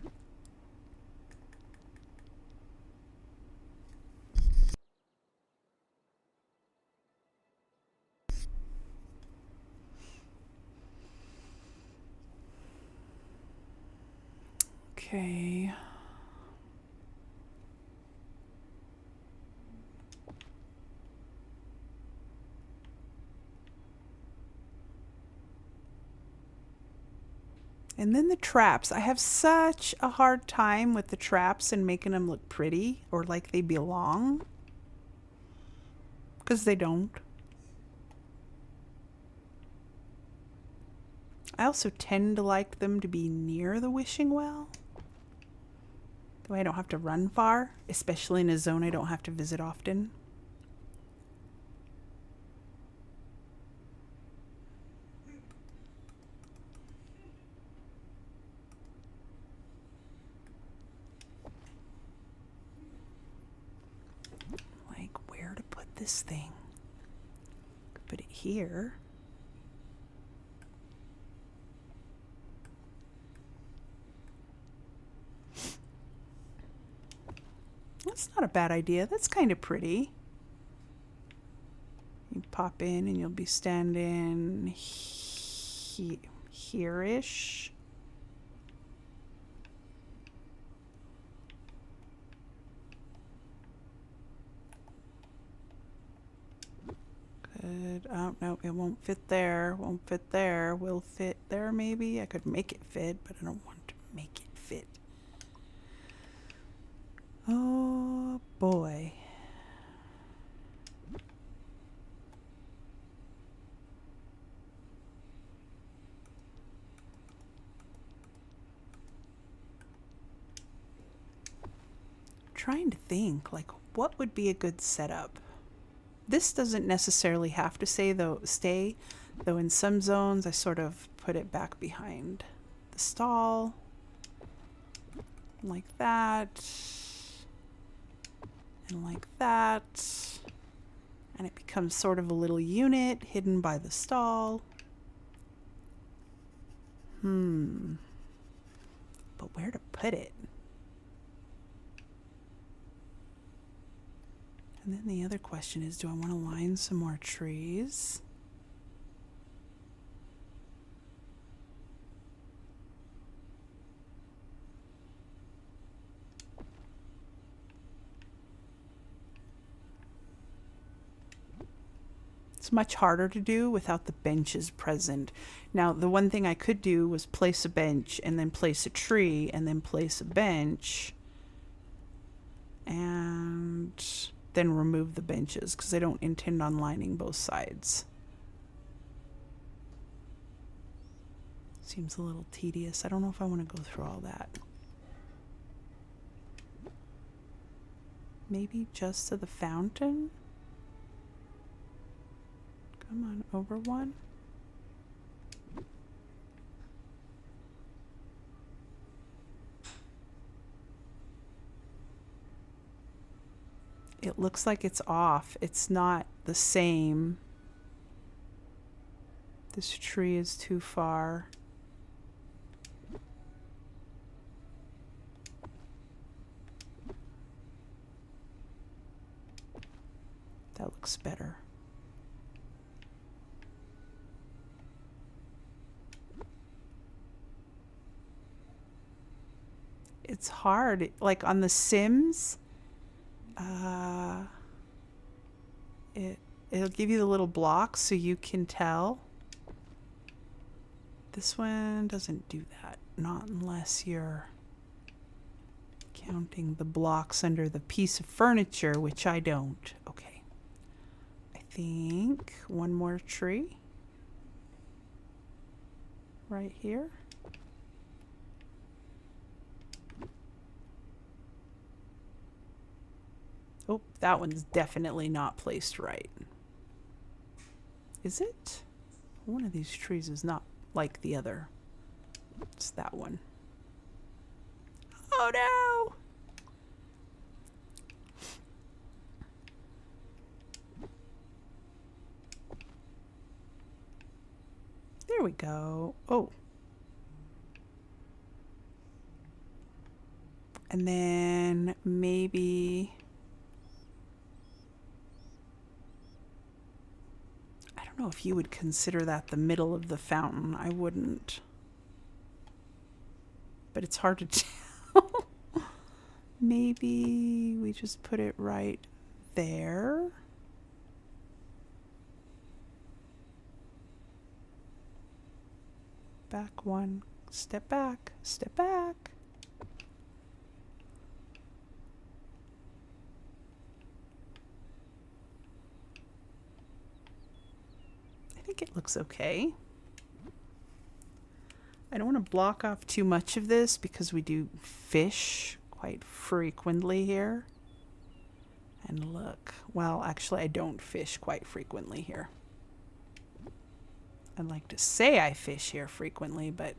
Okay. And then the traps. I have such a hard time with the traps and making them look pretty or like they belong. Because they don't. I also tend to like them to be near the wishing well. That way I don't have to run far, especially in a zone I don't have to visit often. Like where to put this thing? Put it here. That's not a bad idea. That's kind of pretty. You pop in and you'll be standing here-ish. Good. Oh, no, it won't fit there. Won't fit there. Will fit there maybe? I could make it fit, but I don't want to make it fit. Oh boy. Trying to think, like, what would be a good setup? This doesn't necessarily have to stay, though in some zones I sort of put it back behind the stall. Like that. And like that. And it becomes sort of a little unit hidden by the stall. But where to put it? And then the other question is, do I want to line some more trees? It's much harder to do without the benches present. Now, the one thing I could do was place a bench and then place a tree and then place a bench and then remove the benches because I don't intend on lining both sides. Seems a little tedious. I don't know if I want to go through all that. Maybe just to the fountain? Come on, over one. It looks like it's off. It's not the same. This tree is too far. That looks better. It's hard. Like on The Sims, it'll give you the little blocks so you can tell. This one doesn't do that. Not unless you're counting the blocks under the piece of furniture, which I don't. Okay. I think one more tree. Right here. Oh, that one's definitely not placed right. Is it? One of these trees is not like the other. It's that one. Oh no! There we go. Oh. And then maybe... I don't know if you would consider that the middle of the fountain. I wouldn't. But it's hard to tell. Maybe we just put it right there. Back one. Step back. Step back. I think it looks okay. I don't want to block off too much of this because we do fish quite frequently here. And look, well, actually I don't fish quite frequently here. I'd like to say I fish here frequently, but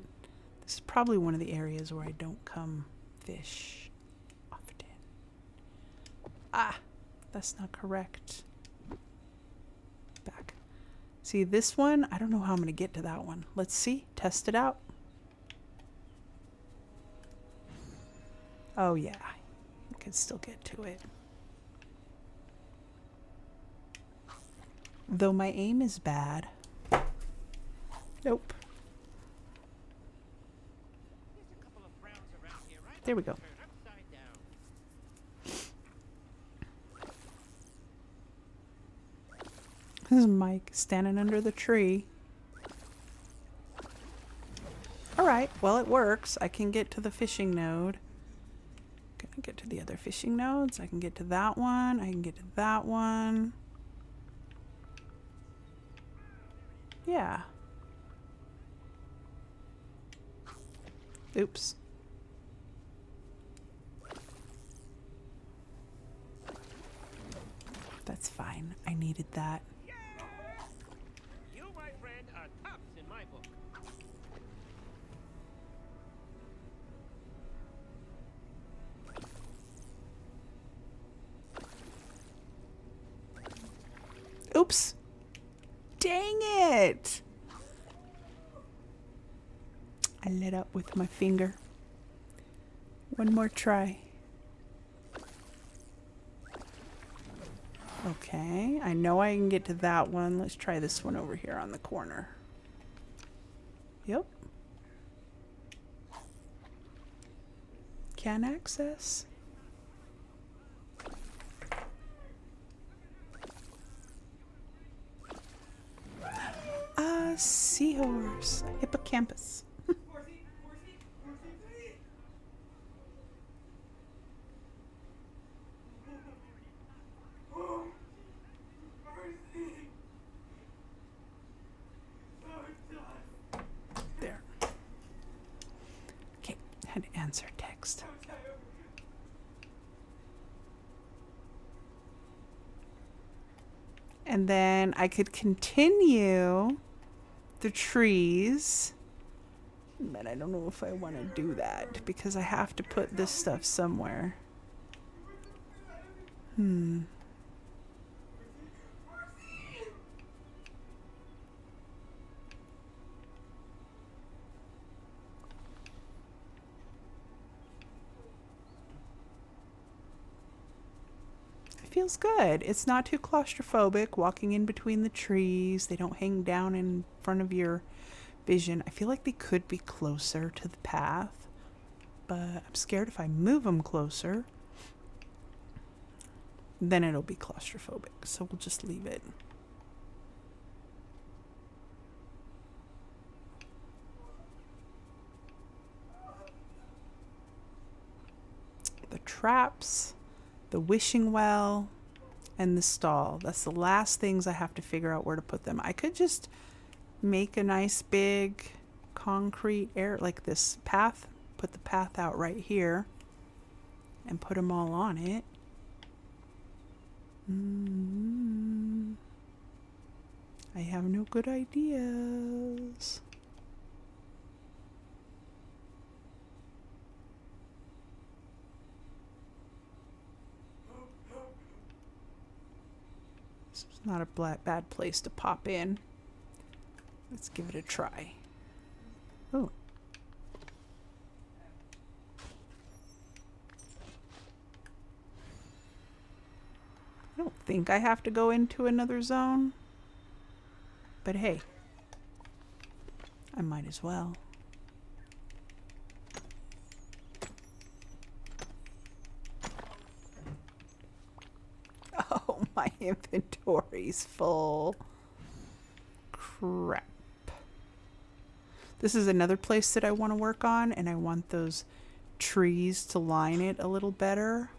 this is probably one of the areas where I don't come fish often. Ah, that's not correct. Back. See, this one, I don't know how I'm going to get to that one. Let's see. Test it out. Oh, yeah. I can still get to it. Though my aim is bad. Nope. There we go. This is Mike standing under the tree. Alright, well it works. I can get to the fishing node. Can I get to the other fishing nodes? I can get to that one. I can get to that one. Yeah. Oops. That's fine. I needed that. You, my friend, are tops in my book. Oops. Dang it. I lit up with my finger. One more try. Okay, I know I can get to that one. Let's try this one over here on the corner. Yep. Can access. seahorse. Hippocampus. There. Okay, had to answer text. And then I could continue the trees. But I don't know if I want to do that because I have to put this stuff somewhere. Feels good. It's not too claustrophobic walking in between the trees. They don't hang down in front of your vision. I feel like they could be closer to the path, but I'm scared if I move them closer, then it'll be claustrophobic. So we'll just leave it. The traps, the wishing well, and the stall. That's the last things I have to figure out where to put them. I could just make a nice big concrete area like this path, put the path out right here, and put them all on it. I have no good ideas. This is not a bad place to pop in. Let's give it a try. Oh. I don't think I have to go into another zone. But hey, I might as well. Oh, my inventory's full. Crap. This is another place that I want to work on, and I want those trees to line it a little better.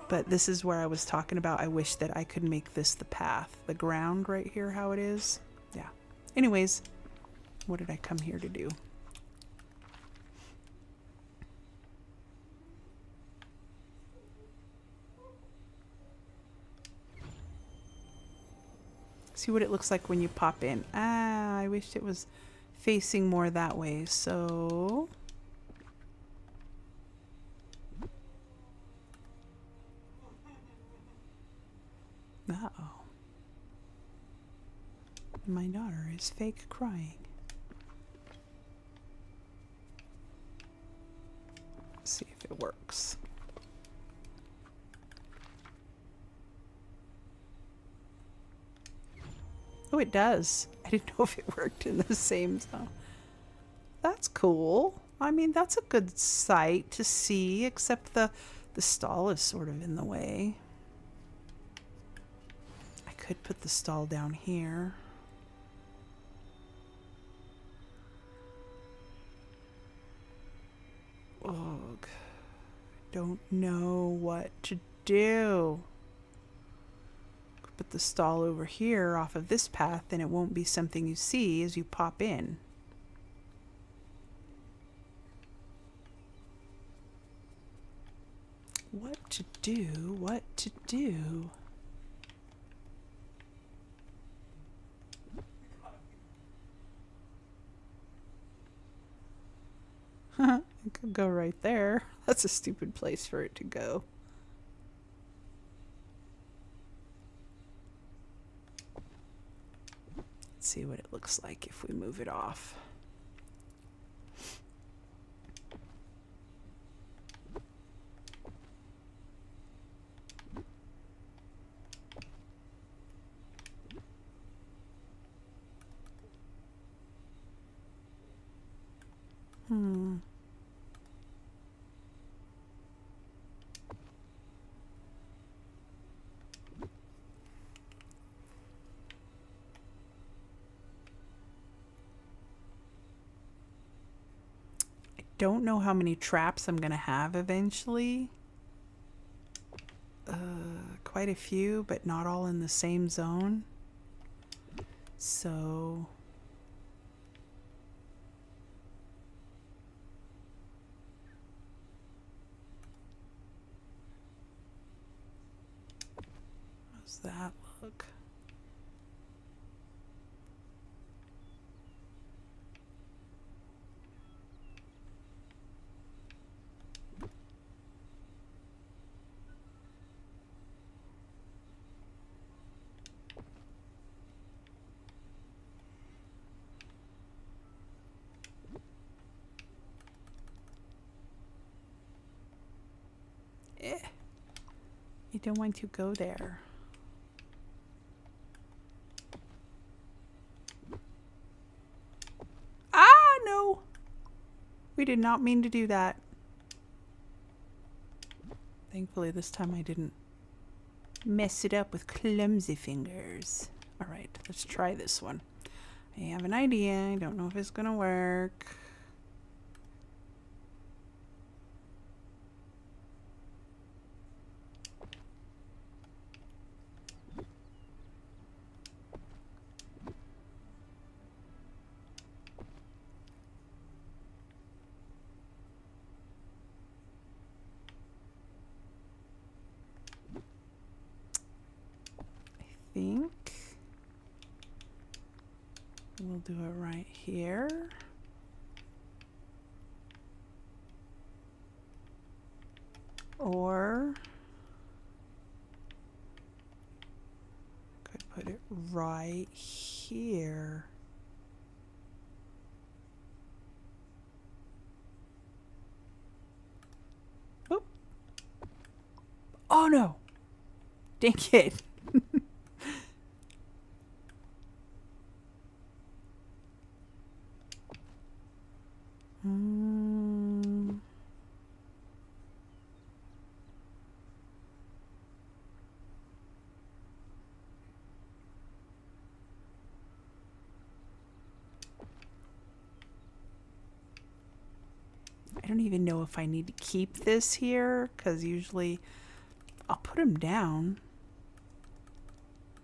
But this is where I was talking about. I wish that I could make this the path. The ground right here, how it is. Yeah. Anyways, what did I come here to do? See what it looks like when you pop in. Ah, I wish it was facing more that way. So... Uh-oh. My daughter is fake crying. Let's see if it works. Oh, it does. I didn't know if it worked in the same zone. That's cool. I mean, that's a good sight to see, except the stall is sort of in the way. I could put the stall down here. Ugh. Don't know what to do. Put the stall over here off of this path, and it won't be something you see as you pop in. What to do? What to do? It could go right there. That's a stupid place for it to go. Let's see what it looks like if we move it off. don't know how many traps I'm gonna have eventually. Quite a few, but not all in the same zone. So how's that look? I don't want to go there. Ah, no! We did not mean to do that. Thankfully, this time I didn't mess it up with clumsy fingers. Alright, let's try this one. I have an idea. I don't know if it's gonna work. Think we'll do it right here. Or could put it right here. Oop. Oh no! Dang it! I don't even know if I need to keep this here, because usually I'll put them down.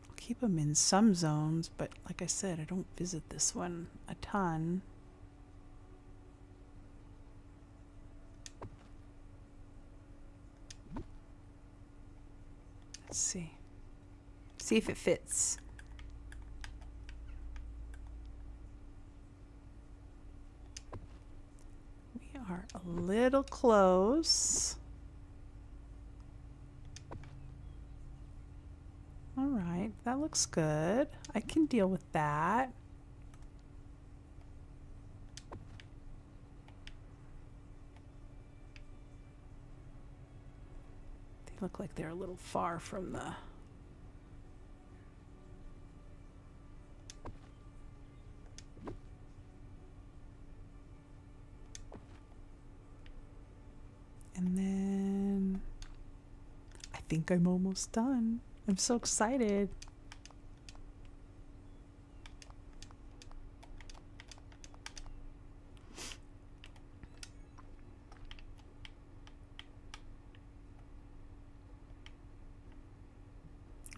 I'll keep them in some zones, but like I said, I don't visit this one a ton. Let's see. See if it fits. We are a little close. All right, that looks good. I can deal with that. They look like they're a little far from the... And then I think I'm almost done. I'm so excited.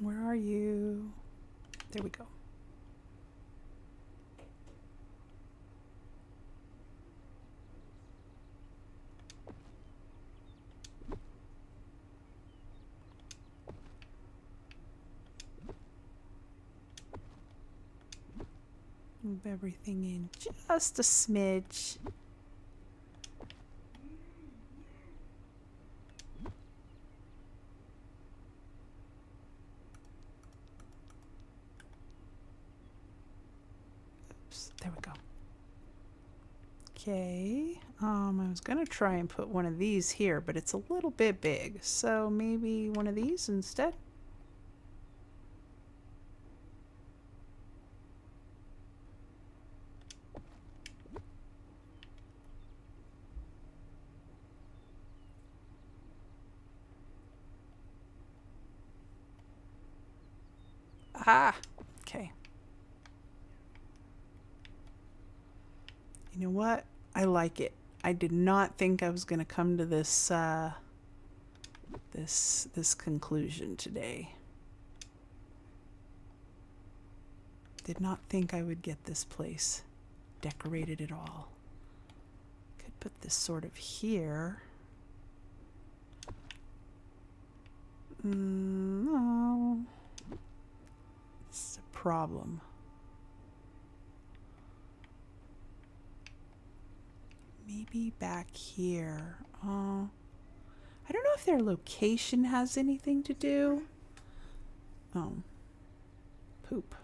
Where are you? There we go. Move everything in just a smidge. Oops, there we go. Okay, I was gonna try and put one of these here, but it's a little bit big, so maybe one of these instead. Ah, okay. You know what? I like it. I did not think I was going to come to this this conclusion today. Did not think I would get this place decorated at all. Could put this sort of here. No. This is a problem. Maybe back here. I don't know if their location has anything to do. Oh. Poop.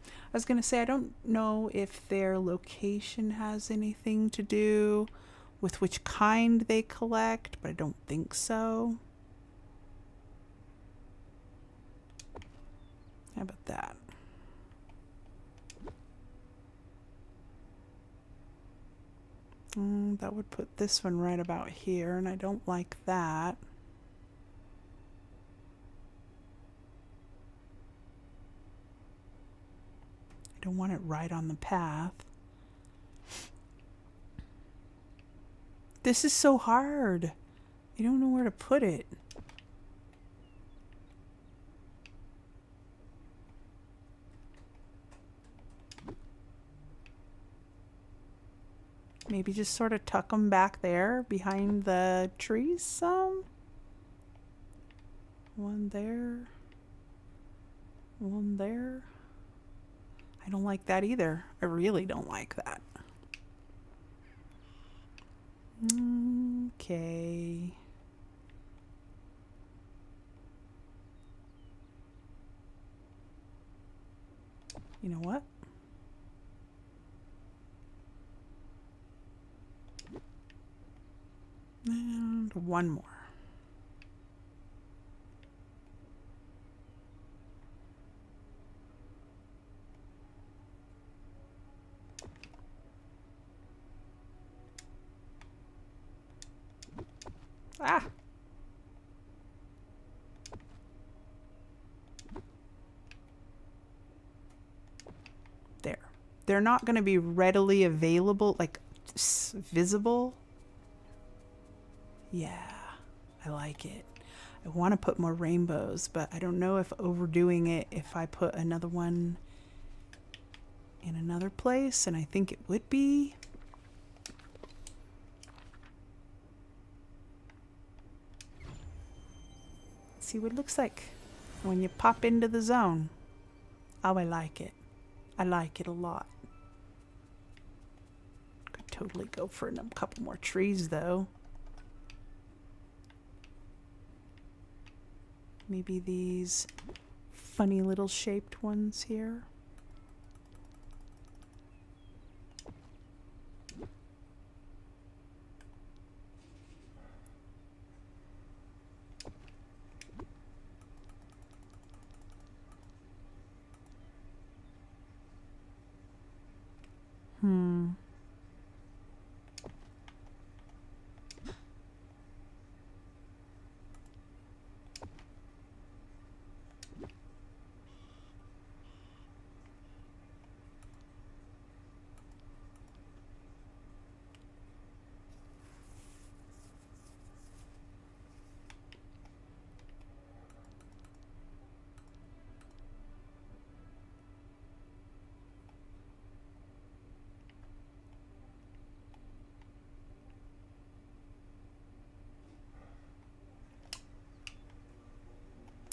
I was going to say, I don't know if their location has anything to do with which kind they collect, but I don't think so. How about that? That would put this one right about here, and I don't like that. I don't want it right on the path. This is so hard. I don't know where to put it. Maybe just sort of tuck them back there behind the trees some. One there. One there. I don't like that either. I really don't like that. Okay. You know what? And one more. Ah! There. They're not going to be readily available, like visible. Yeah, I like it. I want to put more rainbows, but I don't know if overdoing it if I put another one in another place, and I think it would be. See what it looks like when you pop into the zone. Oh, I like it. I like it a lot. Could totally go for a couple more trees, though. Maybe these funny little shaped ones here.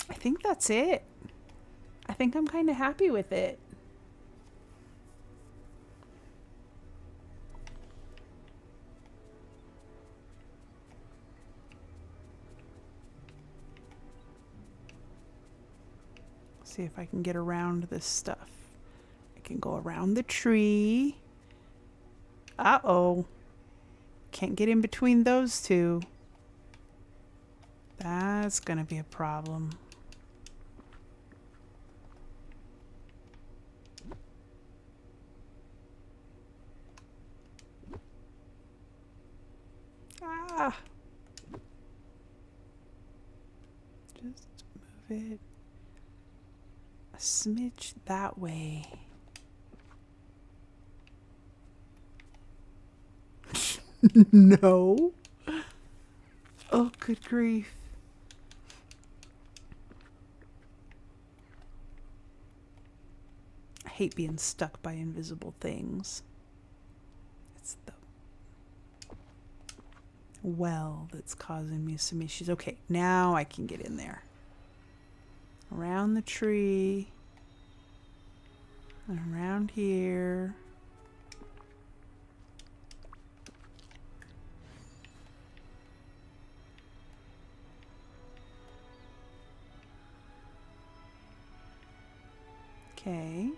I think that's it. I think I'm kind of happy with it. See if I can get around this stuff. I can go around the tree. Uh-oh. Can't get in between those two. That's gonna be a problem. Ah! Just move it a smidge that way. No. Oh, good grief. I hate being stuck by invisible things. It's the well that's causing me some issues. Okay, now I can get in there. Around the tree. And around here. Okay.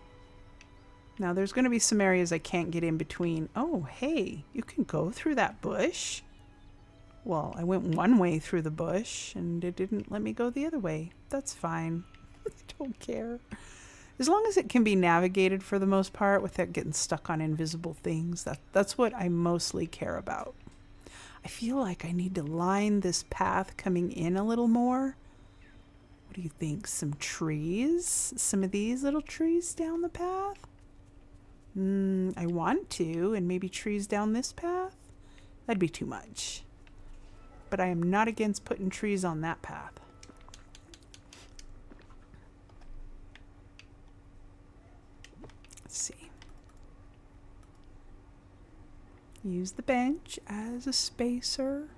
Now there's going to be some areas I can't get in between. Oh, hey, you can go through that bush. Well, I went one way through the bush and it didn't let me go the other way. That's fine. I don't care. As long as it can be navigated for the most part without getting stuck on invisible things, that's what I mostly care about. I feel like I need to line this path coming in a little more. What do you think? Some trees? Some of these little trees down the path? I want to, and maybe trees down this path? That'd be too much. But I am not against putting trees on that path. Let's see. Use the bench as a spacer.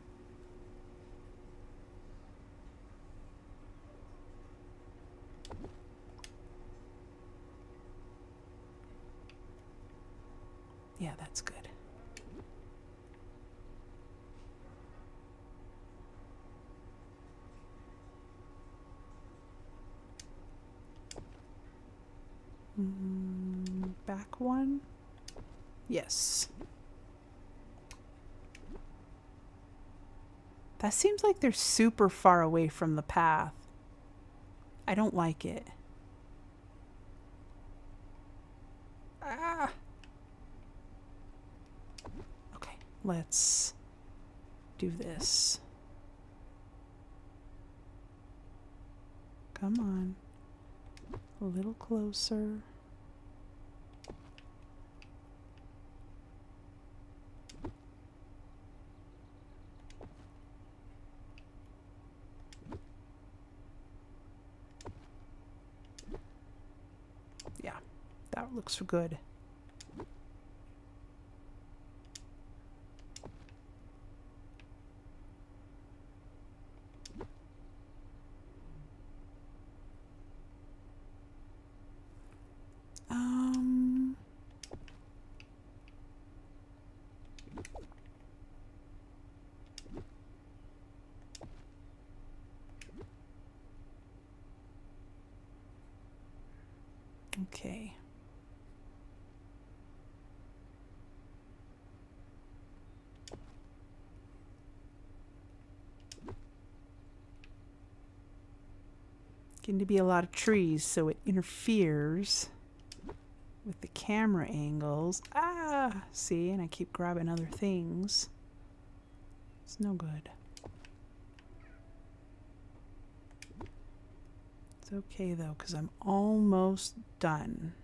Yeah, that's good. Back one? Yes. That seems like they're super far away from the path. I don't like it. Ah! Okay, let's do this. Come on. A little closer. Yeah, that looks good. Okay. Getting to be a lot of trees, so it interferes with the camera angles. Ah, see, and I keep grabbing other things. It's no good. It's okay though, because I'm almost done.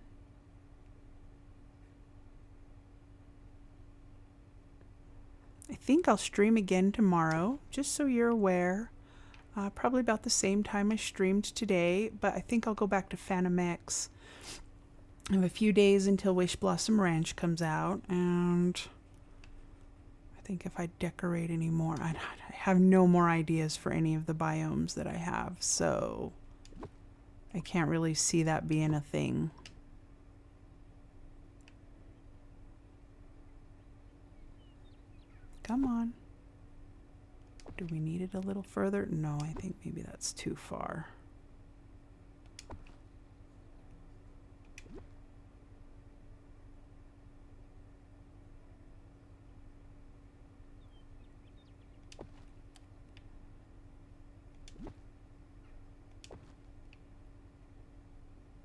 I think I'll stream again tomorrow, just so you're aware. Probably about the same time I streamed today, but I think I'll go back to Phantom X. I have a few days until Wishblossom Ranch comes out, and I think if I decorate any more, I have no more ideas for any of the biomes that I have, so I can't really see that being a thing. Come on. Do we need it a little further? No, I think maybe that's too far.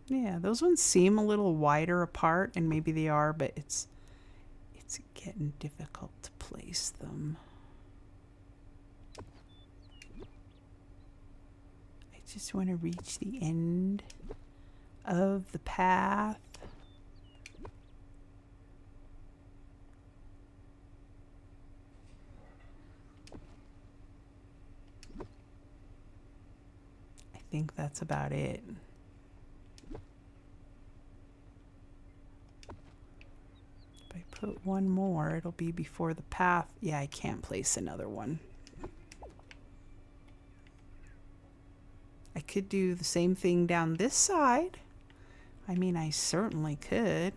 Yeah, those ones seem a little wider apart, and maybe they are, but it's getting difficult to place them. I just want to reach the end of the path. think that's about it. If I put one more, it'll be before the path. Yeah, I can't place another one. I could do the same thing down this side. I mean, I certainly could.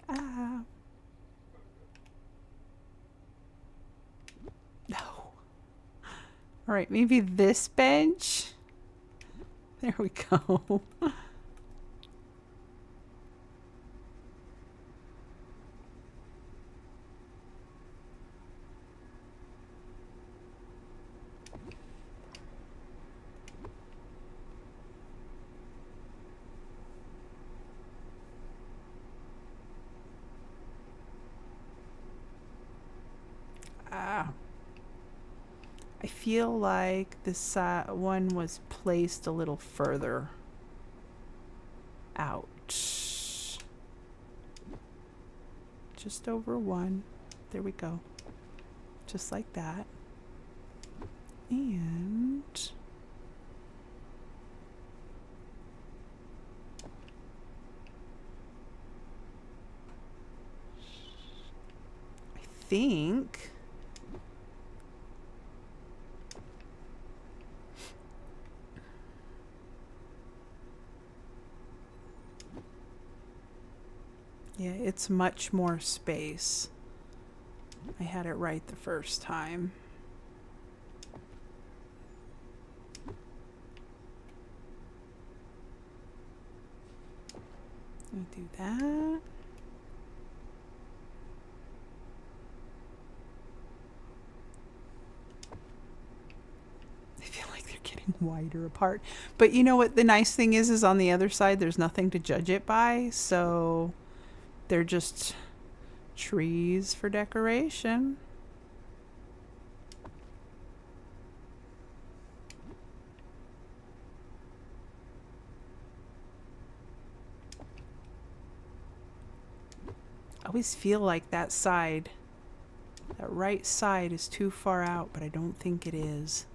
Ah. No. All right, maybe this bench. There we go. I feel like this one was placed a little further out. Just over one. There we go. Just like that. And I think yeah, it's much more space. I had it right the first time. Let me do that. I feel like they're getting wider apart. But you know what the nice thing is on the other side, there's nothing to judge it by. So they're just trees for decoration. I always feel like that side, that right side is too far out, but I don't think it is.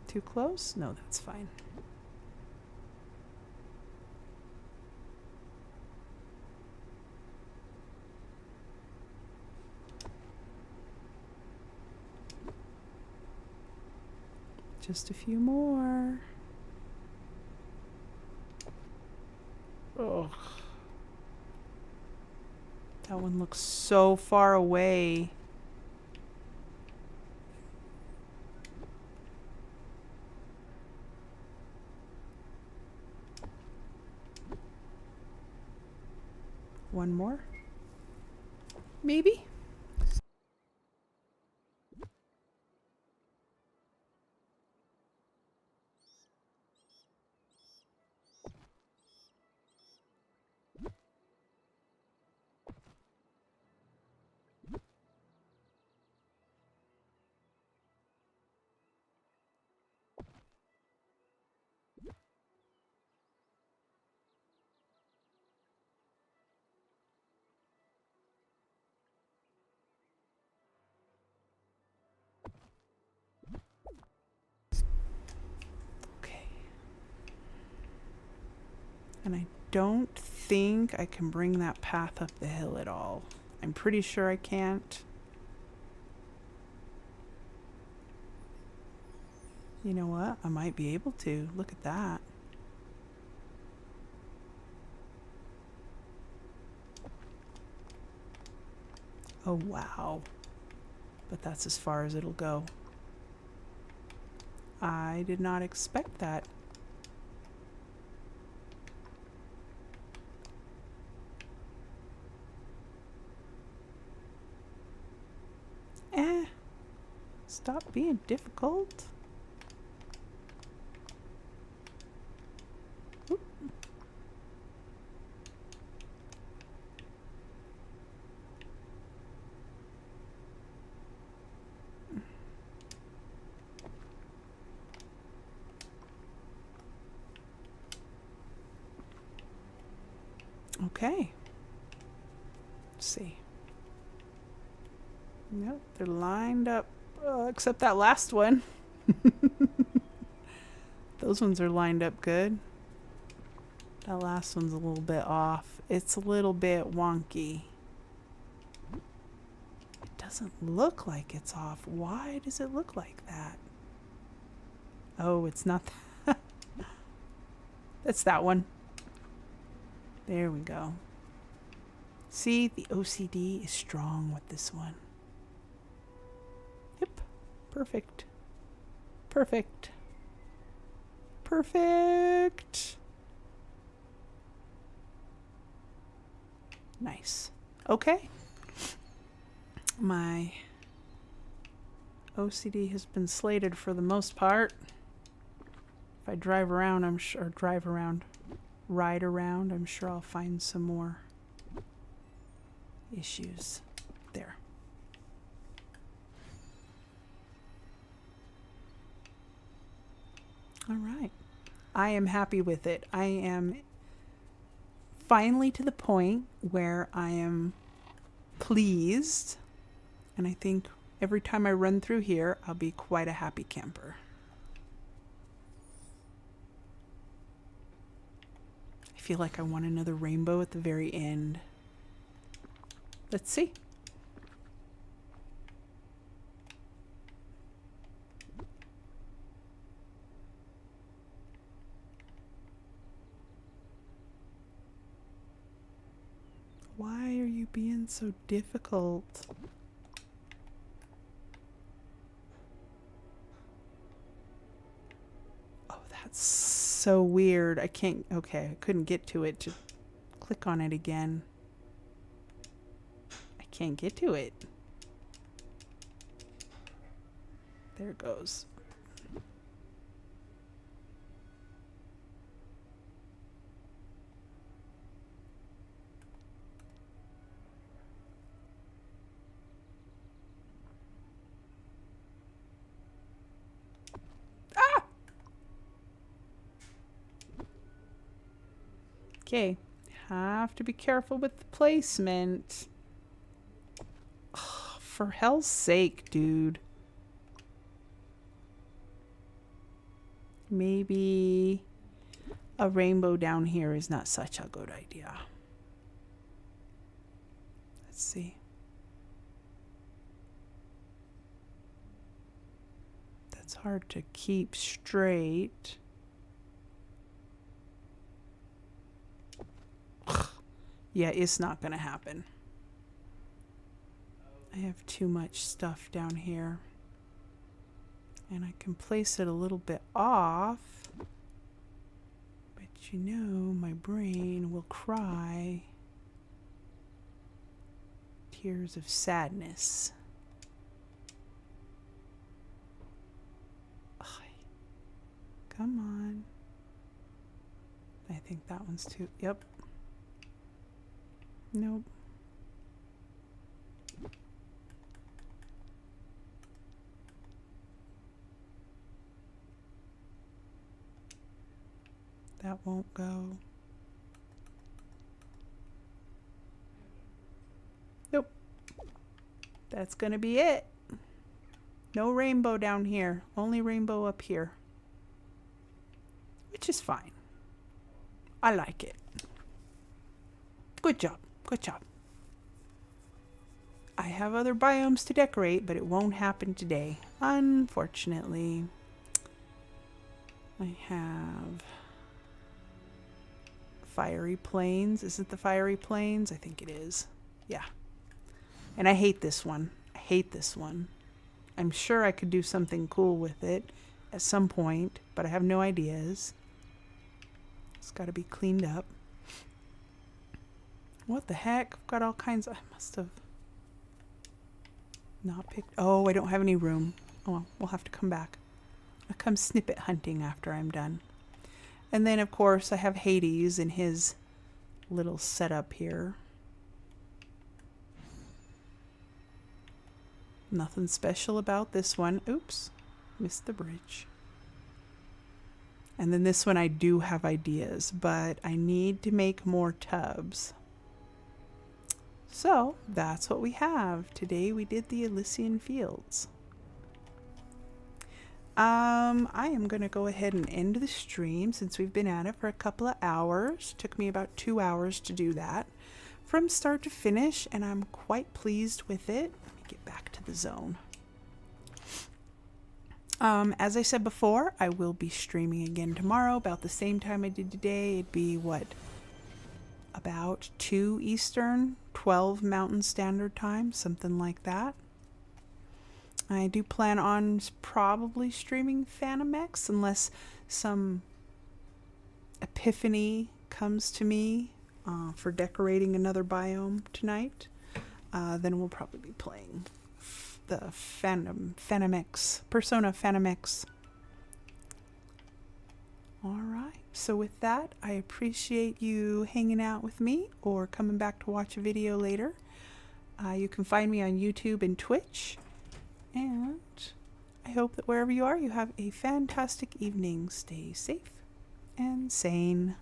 Too close? No, that's fine. Just a few more. Ugh. That one looks so far away. One more? Maybe? Okay. And I don't think I can bring that path up the hill at all. I'm pretty sure I can't. You know what? I might be able to. Look at that. Oh, wow. But that's as far as it'll go. I did not expect that. Stop being difficult. Oop. Okay. Let's see. Nope, they're lined up, except that last one. Those ones are lined up good. That last one's a little bit off. It's a little bit wonky. It doesn't look like it's off. Why does it look like that? Oh, it's not that. That's that one. There we go. See, the OCD is strong with this one. Yep. Perfect. Perfect. Perfect. Nice. Okay. My OCD has been slated for the most part. If I drive around, ride around, I'm sure I'll find some more issues. There. All right. I am happy with it. I am finally to the point where I am pleased. And I think every time I run through here, I'll be quite a happy camper. I feel like I want another rainbow at the very end. Let's see. Why are you being so difficult? Oh, that's so weird. I can't, okay, I couldn't get to it to click on it again. I can't get to it. There it goes. Okay, have to be careful with the placement. Oh, for hell's sake, dude. Maybe a rainbow down here is not such a good idea. Let's see. That's hard to keep straight. Yeah, it's not gonna happen. I have too much stuff down here. And I can place it a little bit off. But you know, my brain will cry tears of sadness. Ugh. Come on. I think that one's too, yep. Nope. That won't go. Nope. That's gonna be it. No rainbow down here. Only rainbow up here. Which is fine. I like it. Good job. Good job. I have other biomes to decorate, but it won't happen today. Unfortunately. I have fiery plains. Is it the fiery plains? I think it is. Yeah. And I hate this one. I hate this one. I'm sure I could do something cool with it at some point, but I have no ideas. It's got to be cleaned up. What the heck? I've got all kinds of... I must have not picked... Oh, I don't have any room. Oh, well, we'll have to come back. I'll come snippet hunting after I'm done. And then, of course, I have Hades in his little setup here. Nothing special about this one. Oops. Missed the bridge. And then this one I do have ideas, but I need to make more tubs. So that's what we have. Today we did the Elysian Fields. I am going to go ahead and end the stream since we've been at it for a couple of hours. Took me about 2 hours to do that from start to finish, and I'm quite pleased with it. Let me get back to the zone. As I said before, I will be streaming again tomorrow about the same time I did today. It'd be what? About 2 Eastern, 12 Mountain Standard Time, something like that. I do plan on probably streaming Phantom X unless some epiphany comes to me for decorating another biome tonight. Then we'll probably be playing the Phantom X, Persona Phantom X. Alright, so with that, I appreciate you hanging out with me or coming back to watch a video later. You can find me on YouTube and Twitch. And I hope that wherever you are, you have a fantastic evening. Stay safe and sane.